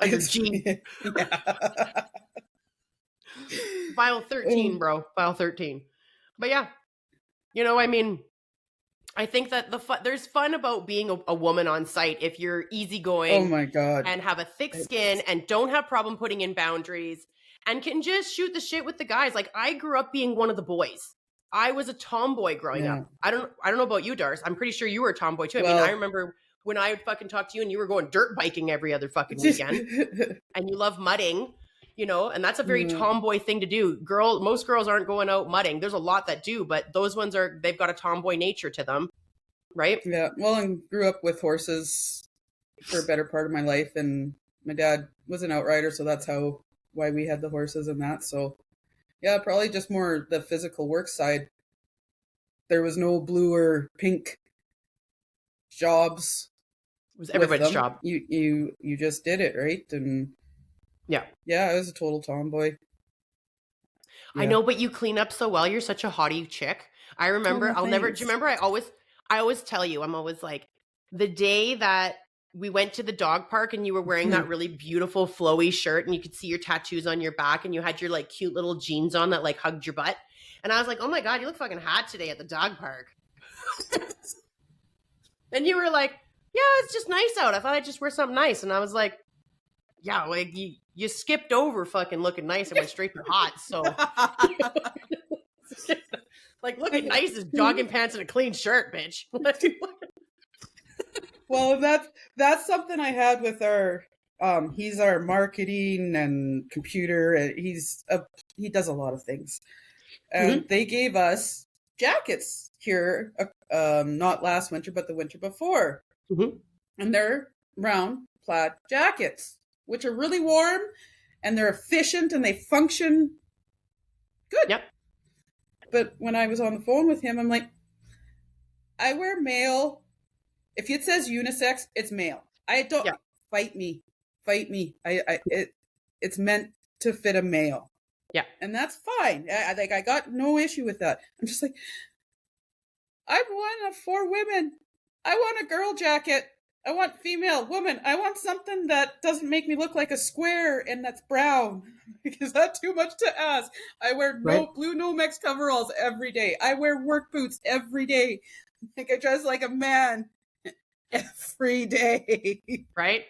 Under G. File 13, bro. File 13. But yeah, you know, I mean, I think that there's fun about being a woman on site if you're easygoing. Oh my God. And have a thick skin and don't have problem putting in boundaries and can just shoot the shit with the guys. Like, I grew up being one of the boys. I was a tomboy growing up. I don't know about you, Darce. I'm pretty sure you were a tomboy too. I mean, I remember when I would fucking talk to you and you were going dirt biking every other fucking weekend and you love mudding, you know, and that's a very tomboy thing to do. Most girls aren't going out mudding. There's a lot that do, but those ones they've got a tomboy nature to them. Right? Yeah. Well, I grew up with horses for a better part of my life, and my dad was an outrider, so that's why we had the horses and that. So yeah, probably just more the physical work side. There was no blue or pink jobs. It was everybody's job. You just did it, right? And yeah, I was a total tomboy. Yeah. I know, but you clean up so well. You're such a haughty chick. I remember. Do you remember? I always tell you. I'm always like, the day that we went to the dog park and you were wearing that really beautiful flowy shirt and you could see your tattoos on your back and you had your like cute little jeans on that like hugged your butt. And I was like, oh my God, you look fucking hot today at the dog park. And you were like, yeah, it's just nice out. I thought I'd just wear something nice. And I was like, yeah, like you skipped over fucking looking nice and went straight for hot. So like looking nice is jogging pants and a clean shirt, bitch. Well, that's something I had with our he's our marketing and computer, and he does a lot of things. And they gave us jackets here, not last winter, but the winter before. And they're round plaid jackets, which are really warm and they're efficient and they function good. Yep. But when I was on the phone with him, I'm like, I wear male. If it says unisex, it's male. I don't fight me. It's meant to fit a male. Yeah. And that's fine. I got no issue with that. I'm just like, I'm one of 4 women. I want a girl jacket. I want female woman. I want something that doesn't make me look like a square and that's brown. Because that's too much to ask. I wear blue Nomex coveralls every day. I wear work boots every day. I dress like a man every day. Right?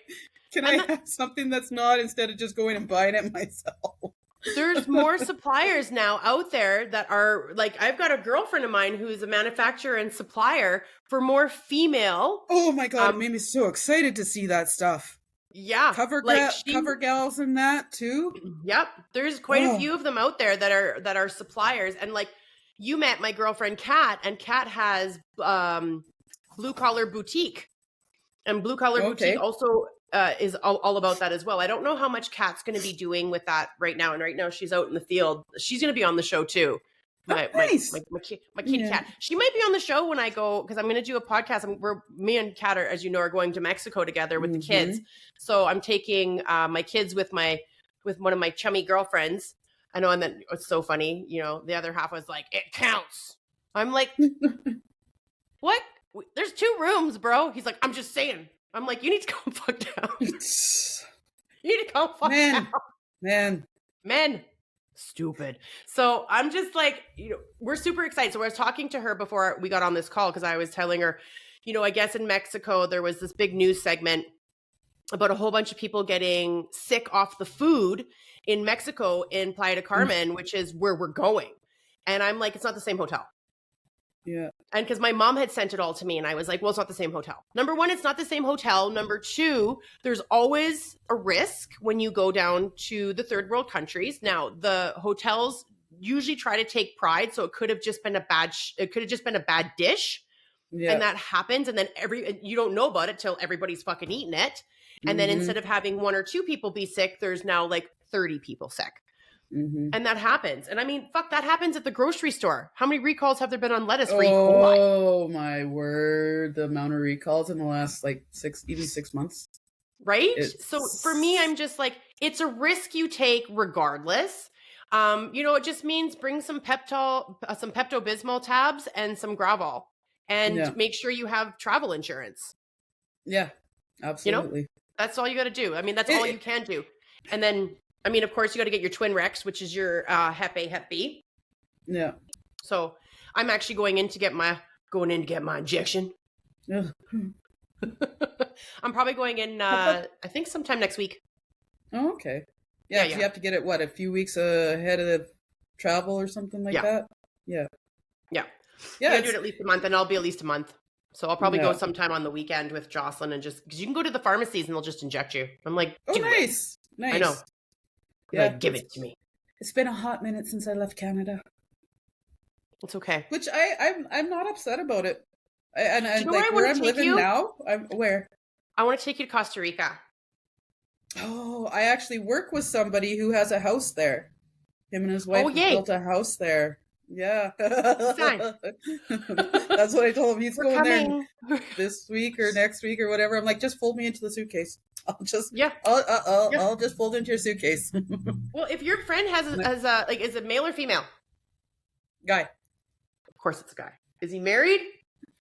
Can I have something that's not instead of just going and buying it myself? There's more suppliers now out there that are like, I've got a girlfriend of mine who's a manufacturer and supplier for more female. Oh my God, it made me so excited to see that stuff. Yeah. Cover gals and that too. Yep. There's quite a few of them out there that are suppliers. And like, you met my girlfriend Kat, and Kat has Blue Collar Boutique. And Blue Collar Boutique also is all about that as well. I don't know how much Kat's going to be doing with that right now. And right now she's out in the field. She's going to be on the show too. My kitty cat. She might be on the show when I go, because I'm going to do a podcast. Me and Kat are, as you know, are going to Mexico together with the kids. So I'm taking my kids with one of my chummy girlfriends. I know, and then it's so funny. You know, the other half was like, "It counts." I'm like, "What? There's 2 rooms, bro." He's like, "I'm just saying." I'm like, "You need to calm fuck down. You need to calm fuck down, man." Stupid. So I'm just like, you know, we're super excited. So I was talking to her before we got on this call because I was telling her, you know, I guess in Mexico there was this big news segment about a whole bunch of people getting sick off the food in Mexico in Playa del Carmen, which is where we're going. And I'm like, it's not the same hotel. Yeah. And because my mom had sent it all to me and I was like, well, it's not the same hotel. Number 1, it's not the same hotel. Number 2, there's always a risk when you go down to the third world countries. Now, the hotels usually try to take pride. So it could have just been a bad dish. Yeah. And that happens. And then you don't know about it till everybody's fucking eating it. And then instead of having 1 or 2 people be sick, there's now like 30 people sick. And that happens. And I mean, fuck, that happens at the grocery store. How many recalls have there been on lettuce for E. coli? Oh my word. The amount of recalls in the last like 6 months. Right? So for me, I'm just like, it's a risk you take regardless. You know, it just means bring some Pepto-Bismol tabs and some Gravol and make sure you have travel insurance. Yeah, absolutely. You know, that's all you got to do. I mean, that's all you can do. And then, I mean, of course, you got to get your Twin Rex, which is your Hep A, Hep B. Yeah. So I'm actually going in to get my injection. Yeah. I'm probably going in, I think sometime next week. Oh, okay. Yeah, you have to get it, a few weeks ahead of the travel or something like that? Yeah. Yeah, You gotta do it at least a month, and I'll be at least a month. So I'll probably go Yeah. sometime on the weekend with Jocelyn and just because you can go to the pharmacies and they'll just inject you. I'm like, Oh, do it. nice. Nice. I know. Yeah. Like, give it to me. It's been a hot minute since I left Canada. It's okay. Which I'm not upset about it. And Do you know like where where I I'm want to take living you? now, I'm where? I want to take you to Costa Rica. Oh, I actually work with somebody who has a house there. Him and his wife Oh, have yay. built a house there. Yeah. Time. That's what I told him. He's We're going coming. there this week or next week or whatever. I'm like, just fold me into the suitcase. I'll just Yeah. I'll just fold into your suitcase. Well, if your friend has a like, is it male or female? Guy. Of course, it's a guy. Is he married?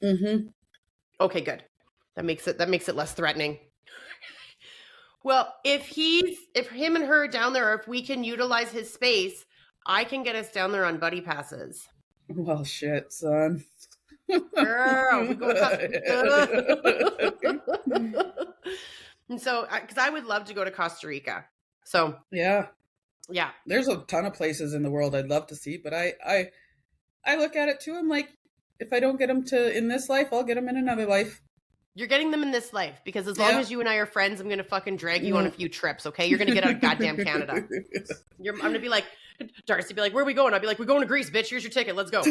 Mm-hmm. Okay, good. That makes it less threatening. Well, if him and her are down there, or if we can utilize his space, I can get us down there on buddy passes. Well, shit, son. Girl, we go. And so, because I would love to go to Costa Rica. So yeah, yeah, there's a ton of places in the world I'd love to see, but I look at it too. I'm like, if I don't get them in this life, I'll get them in another life. You're getting them in this life because as long as you and I are friends, I'm going to fucking drag you on a few trips, okay? You're going to get out of goddamn Canada. I'm going to be like, Darcy be like, where are we going? I'll be like, we're going to Greece, bitch. Here's your ticket. Let's go.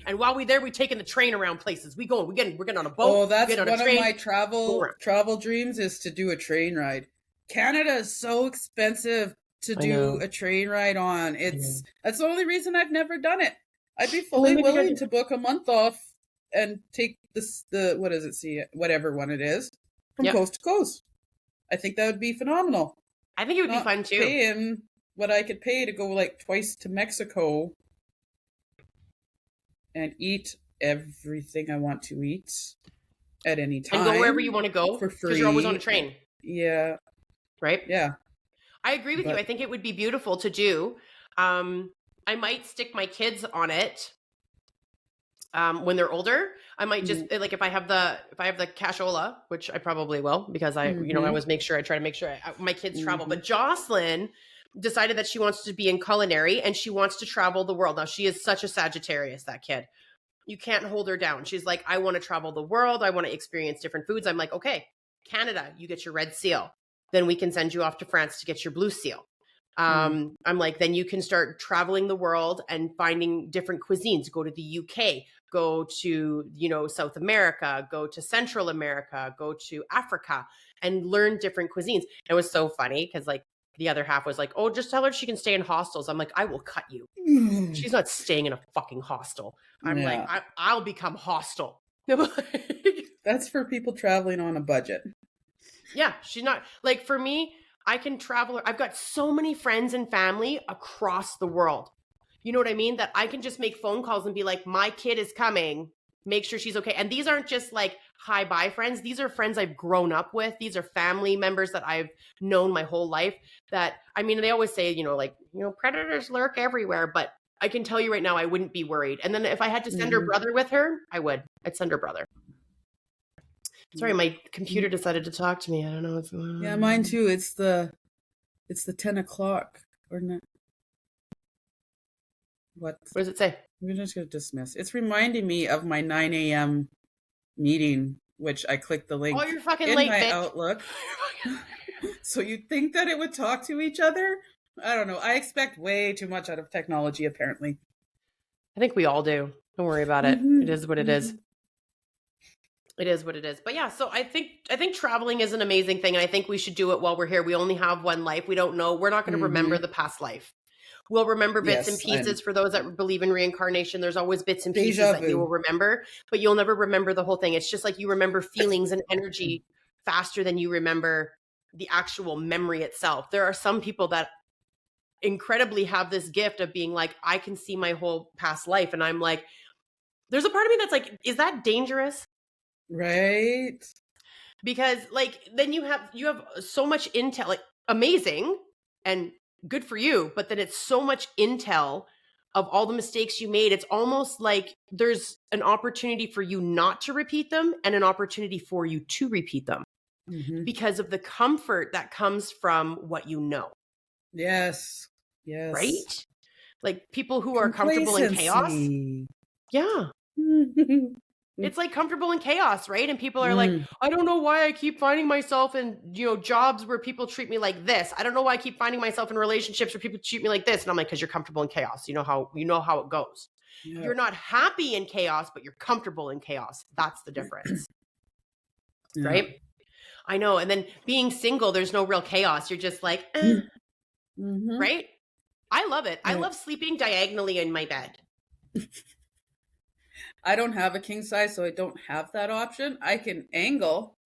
And while we're there, we're taking the train around places. We're getting on a boat. Oh, that's one of my travel dreams is to do a train ride. Canada is so expensive to do a train ride on. That's the only reason I've never done it. I'd be fully willing to book a month off and take whatever one it is from coast to coast. I think that would be phenomenal. I think it would be fun too. Paying what I could pay to go like twice to Mexico and eat everything I want to eat at any time. And go wherever you want to go for free. Because you're always on a train. Yeah. Right? Yeah. I agree with you. I think it would be beautiful to do. I might stick my kids on it. When they're older, I might just like if I have the cashola, which I probably will because I always try to make sure my kids travel. But Jocelyn decided that she wants to be in culinary and she wants to travel the world. Now she is such a Sagittarius, that kid. You can't hold her down. She's like, I want to travel the world. I want to experience different foods. I'm like, okay, Canada, you get your red seal. Then we can send you off to France to get your blue seal. I'm like, then you can start traveling the world and finding different cuisines. Go to the UK, go to, South America, go to Central America, go to Africa and learn different cuisines. It was so funny because like the other half was like, oh, just tell her she can stay in hostels. I'm like, I will cut you. She's not staying in a fucking hostel. I'm like, I'll become hostile. That's for people traveling on a budget. Yeah, she's not like for me. I can travel. I've got so many friends and family across the world. You know what I mean? That I can just make phone calls and be like, my kid is coming. Make sure she's okay. And these aren't just like hi, bye friends. These are friends I've grown up with. These are family members that I've known my whole life that, I mean, they always say, predators lurk everywhere, but I can tell you right now, I wouldn't be worried. And then if I had to send her brother with her, I'd send her brother. Sorry, my computer decided to talk to me. I don't know what's going on. Yeah, mine too. It's the 10 o'clock or not. What does it say? We're just going to dismiss. It's reminding me of my 9 a.m. meeting, which I clicked the link. Oh, you're fucking in late, my bitch. Outlook. So you'd think that it would talk to each other? I don't know. I expect way too much out of technology, apparently. I think we all do. Don't worry about it. It is what it is. It is what it is. But yeah, so I think traveling is an amazing thing. And I think we should do it while we're here. We only have one life. We don't know. We're not going to remember the past life. We'll remember bits and pieces. For those that believe in reincarnation, there's always bits and pieces that you will remember, but you'll never remember the whole thing. It's just like you remember feelings and energy faster than you remember the actual memory itself. There are some people that incredibly have this gift of being like, I can see my whole past life. And I'm like, there's a part of me that's like, is that dangerous? Right. Because like, then you have so much intel, like amazing and good for you, but then it's so much intel of all the mistakes you made. It's almost like there's an opportunity for you not to repeat them and an opportunity for you to repeat them because of the comfort that comes from what you know. Yes. Yes. Right? Like people who are comfortable in chaos. Yeah. It's like comfortable in chaos, right? And people are like, I don't know why I keep finding myself in, jobs where people treat me like this. I don't know why I keep finding myself in relationships where people treat me like this. And I'm like, because you're comfortable in chaos. You know how it goes. Yeah. You're not happy in chaos, but you're comfortable in chaos. That's the difference. Yeah. Right? I know. And then being single, there's no real chaos. You're just like, right? I love it. I love sleeping diagonally in my bed. I don't have a king size, so I don't have that option. I can angle.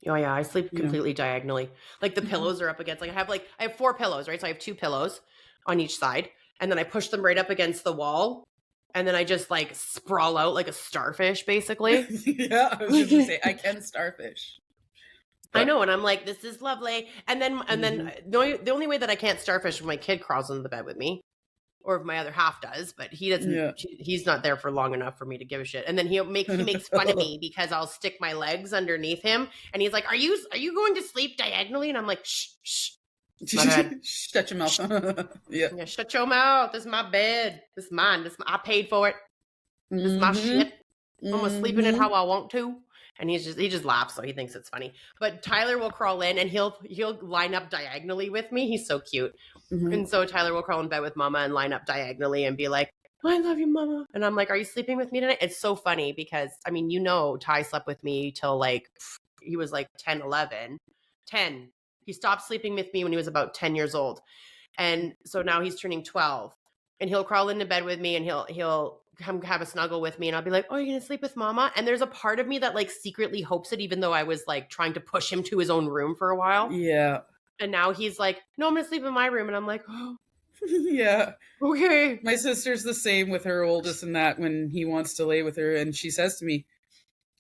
Oh yeah, I sleep completely diagonally. Like the pillows are up against, like I have 4 pillows, right? So I have 2 pillows on each side, and then I push them right up against the wall, and then I just like sprawl out like a starfish, basically. Yeah, I was just gonna say I can starfish. I know, and I'm like, this is lovely. And then the only way that I can't starfish is when my kid crawls into the bed with me, or if my other half does, but he doesn't. Yeah. He's not there for long enough for me to give a shit. And then he makes fun of me because I'll stick my legs underneath him, and he's like, "Are you going to sleep diagonally?" And I'm like, "Shh, shh, it's my bed. Shut your mouth." Yeah, shut your mouth. This is my bed. This is mine. I paid for it. This is my shit. I'm gonna sleep in it how I want to. And he just laughs, so he thinks it's funny. But Tyler will crawl in and he'll line up diagonally with me. He's so cute. And so Tyler will crawl in bed with Mama and line up diagonally and be like, I love you, Mama. And I'm like, are you sleeping with me tonight? It's so funny because, I mean, Ty slept with me till like, he was like 10, 11. 10. He stopped sleeping with me when he was about 10 years old. And so now he's turning 12. And he'll crawl into bed with me and he'll come have a snuggle with me, and I'll be like, oh, you're gonna sleep with Mama? And there's a part of me that like secretly hopes it, even though I was like trying to push him to his own room for a while. Yeah. And now he's like, no, I'm gonna sleep in my room. And I'm like, oh, yeah. Okay. My sister's the same with her oldest and that when he wants to lay with her, and she says to me,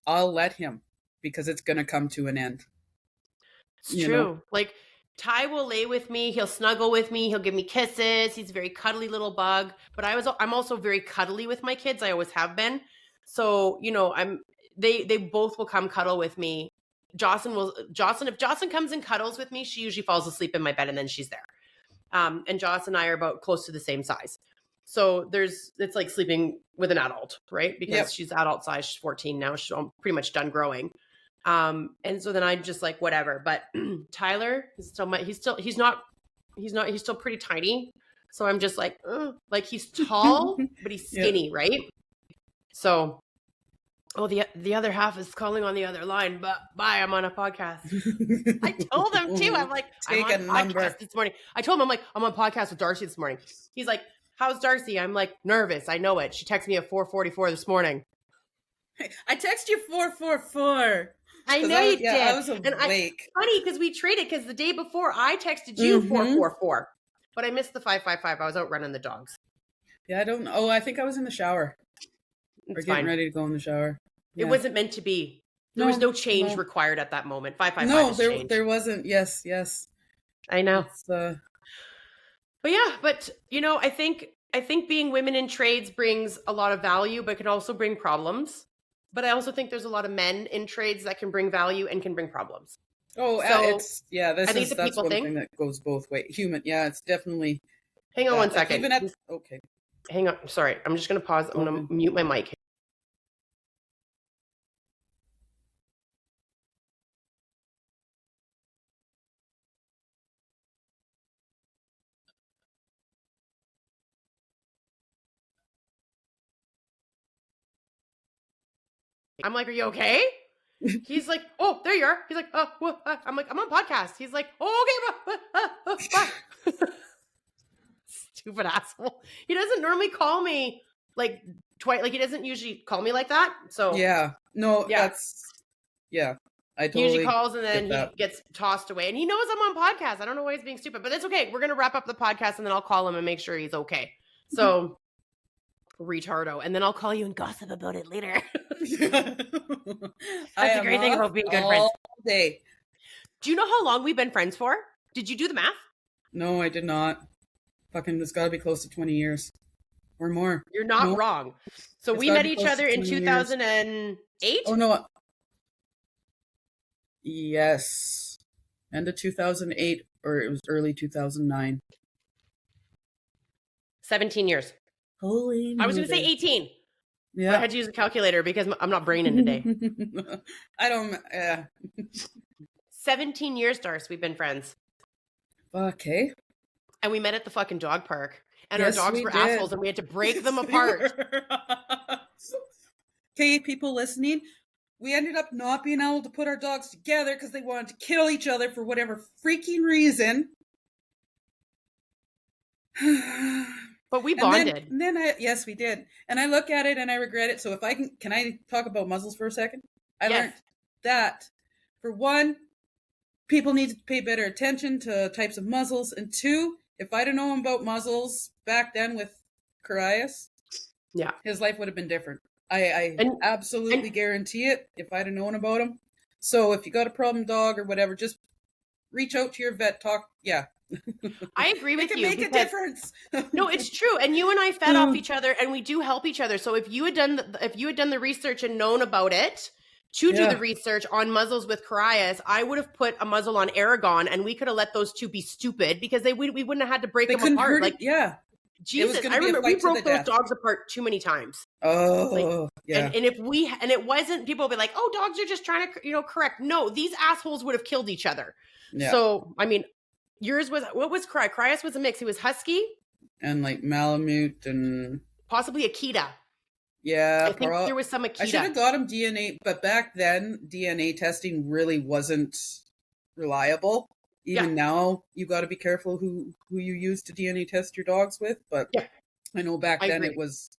I'll let him because it's gonna come to an end. It's true. Like Ty will lay with me. He'll snuggle with me. He'll give me kisses. He's a very cuddly little bug. But I'm also very cuddly with my kids. I always have been. So, they both will come cuddle with me. If Jocelyn comes and cuddles with me, she usually falls asleep in my bed and then she's there. And Joss and I are about close to the same size. So it's like sleeping with an adult, right? Because she's adult size. She's 14 now. She's pretty much done growing. And so then I'm just like, whatever. But Tyler is he's still pretty tiny. So I'm just like, like he's tall, but he's skinny, right? So, the other half is calling on the other line, but bye, I'm on a podcast. I told him too. I'm like, I'm on podcast this morning. I told him, I'm like, I'm on podcast with Darci this morning. He's like, how's Darci? I'm like, nervous. I know it. She texted me at 4:44 this morning. I texted you 4:44. I know you did. I was awake. Funny because we traded because the day before I texted you 4:44, but I missed the 5:55. I was out running the dogs. Yeah, I don't know. Oh, I think I was in the shower. We're getting ready to go in the shower. Yeah. It wasn't meant to be. There was no change required at that moment. 5:55. No, there wasn't. Yes. I know. But yeah, but I think being women in trades brings a lot of value, but can also bring problems. But I also think there's a lot of men in trades that can bring value and can bring problems. Oh, so, that's one thing that goes both ways. It's definitely. Hang on one second. Okay. Hang on. Sorry. I'm just going to pause. I'm going to mute my mic. I'm like, are you okay? He's like, oh, there you are. He's like, oh, I'm like, I'm on podcast. He's like, oh, okay, bye. Stupid asshole. He doesn't normally call me like twice. Like he doesn't usually call me like that. So that's I totally he usually calls and then he gets tossed away. And he knows I'm on podcast. I don't know why he's being stupid, but it's okay. We're gonna wrap up the podcast and then I'll call him and make sure he's okay. So retardo, and then I'll call you and gossip about it later. That's the great thing about being good friends. Day. Do you know how long we've been friends for? Did you do the math? No, I did not. Fucking, it's got to be close to 20 years or more. You're not wrong. So we met each other in 2008. Oh no. Yes, end of 2008, or it was early 2009. 17 years. Holy. I was going to say 18. I had to use a calculator because I'm not braining today. I don't. 17 years, Darce, we've been friends. Okay. And we met at the fucking dog park. And Yes, our dogs we were did. assholes and we had to break them apart. Okay, people listening, we ended up not being able to put our dogs together because they wanted to kill each other for whatever freaking reason. But we bonded. And then yes, we did. And I look at it and I regret it. So if I can I talk about muzzles for a second? I learned that, for one, people need to pay better attention to types of muzzles. And two, if I'd have known about muzzles back then with Carias, his life would have been different. I absolutely guarantee it if I'd have known about him. So if you got a problem dog or whatever, just reach out to your vet, talk. Yeah. I agree with you. It can make a difference. No, it's true. And you and I fed off each other and we do help each other. So if you had done the research and known about it, to do the research on muzzles with Carias, I would have put a muzzle on Aragon and we could have let those two be stupid because we wouldn't have had to break them apart. Like, Jesus, I remember we broke those dogs apart too many times. Oh, And if it wasn't, people would be like, oh, dogs are just trying to, correct. No, these assholes would have killed each other. Yeah. So, I mean, yours was, what was Carias? Carias was a mix. He was husky. And like Malamute and... possibly Akita. Yeah. I think there was some Akita. I should have got him DNA, but back then, DNA testing really wasn't reliable. Even now, you got to be careful who you use to DNA test your dogs with. But I know back then it was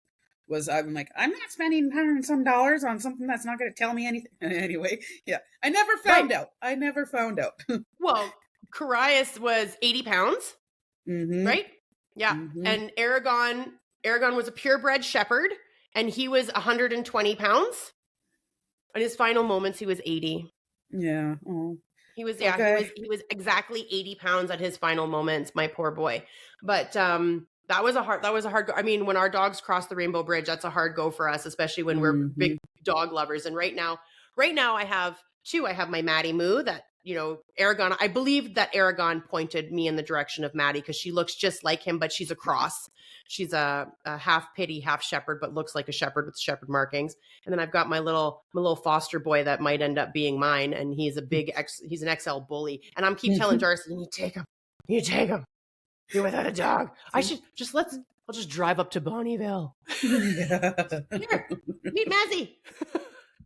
I'm like, I'm not spending $100 and some on something that's not going to tell me anything. Anyway, I never found out. Well, Carias was 80 pounds, right? Yeah. Mm-hmm. And Aragon was a purebred shepherd, and he was 120 pounds. In his final moments, he was 80. Yeah. Oh. He was, he was exactly 80 pounds at his final moments, my poor boy. But that was a hard go. I mean, when our dogs cross the Rainbow Bridge, that's a hard go for us, especially when we're big dog lovers. And right now I have two. I have my Maddie Moo that, Aragon, I believe that Aragon pointed me in the direction of Maddie because she looks just like him, but she's a cross. She's a half pitty, half shepherd, but looks like a shepherd with shepherd markings. And then I've got my little foster boy that might end up being mine. And he's he's an XL bully. And I'm keep telling Darcy, you take him. You're without a dog. I'll just drive up to Bonnieville. Here, meet Mazzy.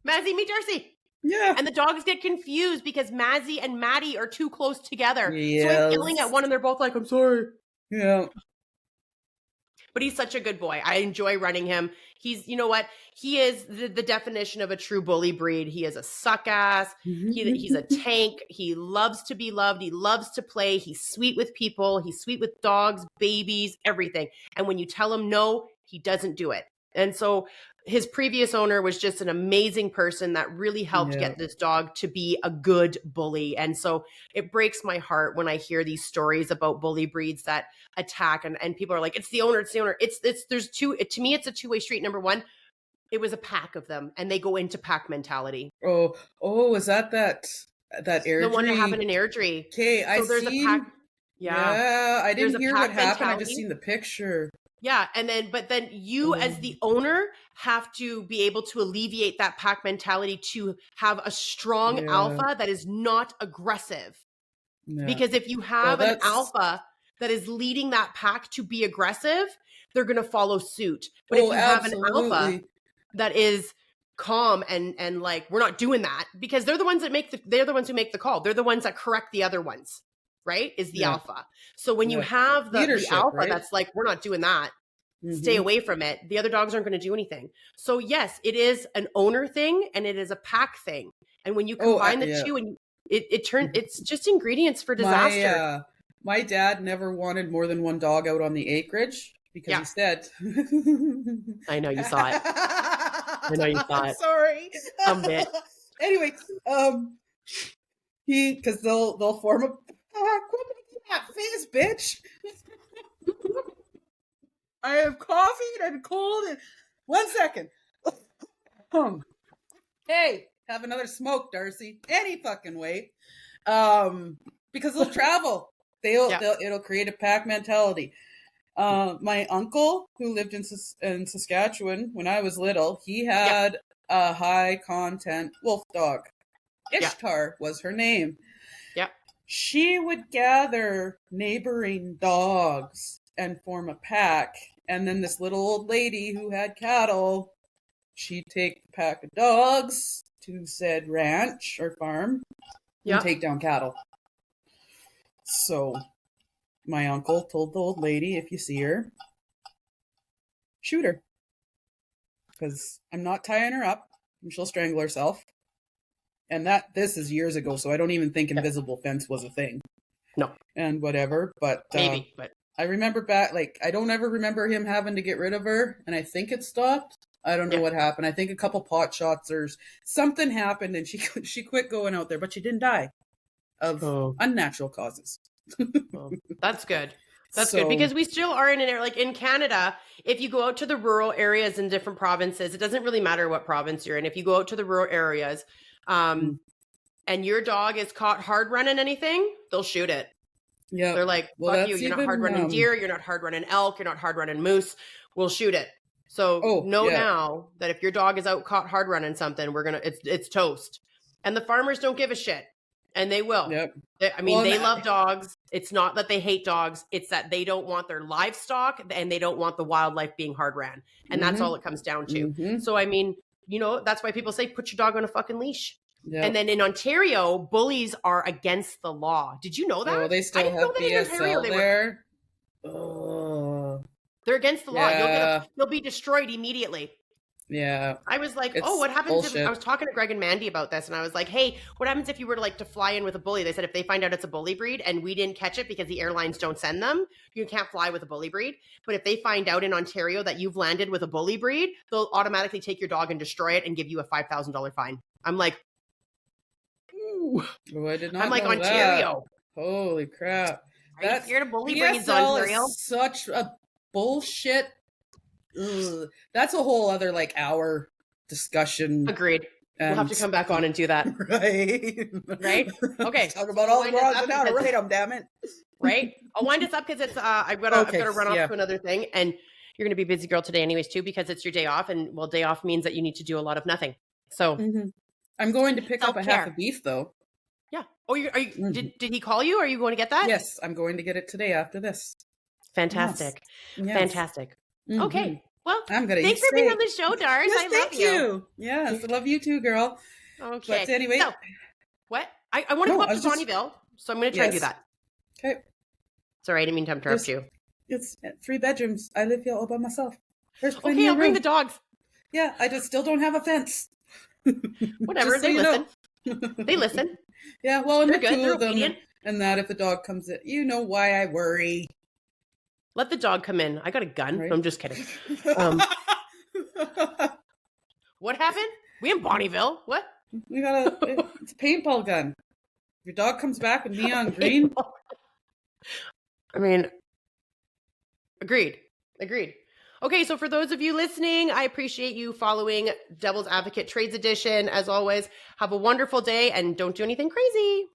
Mazzy, meet Darcy. Yeah. And the dogs get confused because Mazzy and Maddie are too close together. Yes. So I'm yelling at one and they're both like, I'm sorry. Yeah. But he's such a good boy. I enjoy running him. He's, you know what? He is the definition of a true bully breed. He is a suck ass. He's a tank. He loves to be loved. He loves to play. He's sweet with people. He's sweet with dogs, babies, everything. And when you tell him no, he doesn't do it. And so his previous owner was just an amazing person that really helped get this dog to be a good bully. And so it breaks my heart when I hear these stories about bully breeds that attack and people are like, it's the owner. There's two, to me, it's a two-way street. Number one, it was a pack of them and they go into pack mentality. Oh, is that Airdrie? The one that happened in Airdrie. Okay, so there's a pack. Yeah, I didn't hear what happened. I've just seen the picture. Yeah. But then you as the owner have to be able to alleviate that pack mentality to have a strong alpha that is not aggressive. Yeah. Because if you have an alpha that is leading that pack to be aggressive, they're going to follow suit. But if you have an alpha that is calm and like, we're not doing that, because they're the ones that they're the ones who make the call. They're the ones that correct the other ones. Right? Is the alpha. So when you have the alpha that's like, we're not doing that, stay away from it, the other dogs aren't going to do anything. So yes, it is an owner thing and it is a pack thing. And when you combine the two and it's just ingredients for disaster. My dad never wanted more than one dog out on the acreage because he said, I know you saw it. Sorry. Some bit. Anyway, because they'll form a quit making that face, bitch. I have coffee and cold and 1 second. Hey, have another smoke, Darcy. Any fucking way. Because they'll travel. It'll create a pack mentality. My uncle, who lived in Saskatchewan when I was little, he had a high content wolf dog. Ishtar was her name. Yeah. She would gather neighboring dogs and form a pack. And then this little old lady who had cattle, she'd take the pack of dogs to said ranch or farm and take down cattle. So my uncle told the old lady, if you see her, shoot her. Because I'm not tying her up and she'll strangle herself. And this is years ago, so I don't even think invisible fence was a thing. No. And whatever, but maybe, but I remember back, I don't ever remember him having to get rid of her, and I think it stopped. I don't know what happened. I think a couple pot shots or something happened, and she quit going out there, but she didn't die of unnatural causes. Well, that's good. That's good, because we still are in an area, like in Canada, if you go out to the rural areas in different provinces, it doesn't really matter what province you're in. If you go out to the rural areas, and your dog is caught hard running anything, they'll shoot it. Yeah. They're like, fuck you. You're not hard running deer. You're not hard running elk. You're not hard running moose. We'll shoot it. So now that if your dog is out caught hard running something, it's toast. And the farmers don't give a shit. And they will. Yep. They love dogs. It's not that they hate dogs. It's that they don't want their livestock and they don't want the wildlife being hard ran. And that's all it comes down to. Mm-hmm. So, that's why people say, put your dog on a fucking leash. Yep. And then in Ontario, bullies are against the law. Did you know that? Oh, they still have BSL there? They're against the law. You'll be destroyed immediately. Yeah. I was like, what happens if I was talking to Greg and Mandy about this, and I was like, hey, what happens if you were to fly in with a bully? They said if they find out it's a bully breed and we didn't catch it because the airlines don't send them, you can't fly with a bully breed. But if they find out in Ontario that you've landed with a bully breed, they'll automatically take your dog and destroy it and give you a $5,000 fine. I'm like, oh, I did not. I'm like, Ontario. That. Holy crap! Are you scared of bully breeds, Ontario? Is such a bullshit. Ugh. That's a whole other hour discussion. Agreed. We'll have to come back on and do that. Right? Okay. Talk about all the wrongs and how to rate them, damn it. Right? I'll wind us up because it's I've got to run off to another thing, and you're going to be a busy girl today anyways too, because it's your day off, and day off means that you need to do a lot of nothing. So I'm going to pick up a half of beef though. Yeah. Oh, did he call you? Are you going to get that? Yes, I'm going to get it today after this. Fantastic. Yes. Fantastic. Mm-hmm. Okay. Well, thanks for being on the show, Darci. Yes, thank you. Yes, I love you too, girl. Okay. But anyway. So, what? I want to go up to Bonnyville, so I'm going to try and do that. Okay. Sorry, I didn't mean to interrupt you. It's 3 bedrooms. I live here all by myself. Okay, I'll bring the dogs. Yeah, I just still don't have a fence. Whatever, they listen. They listen. Yeah, well, and they're good. They're obedient. And that if the dog comes in, you know why I worry. Let the dog come in. I got a gun. Right? No, I'm just kidding. What happened? We in Bonnyville. What? We got it's a paintball gun. Your dog comes back with neon green. Agreed. Okay, so for those of you listening, I appreciate you following Devil's Advocate Trades Edition. As always, have a wonderful day and don't do anything crazy.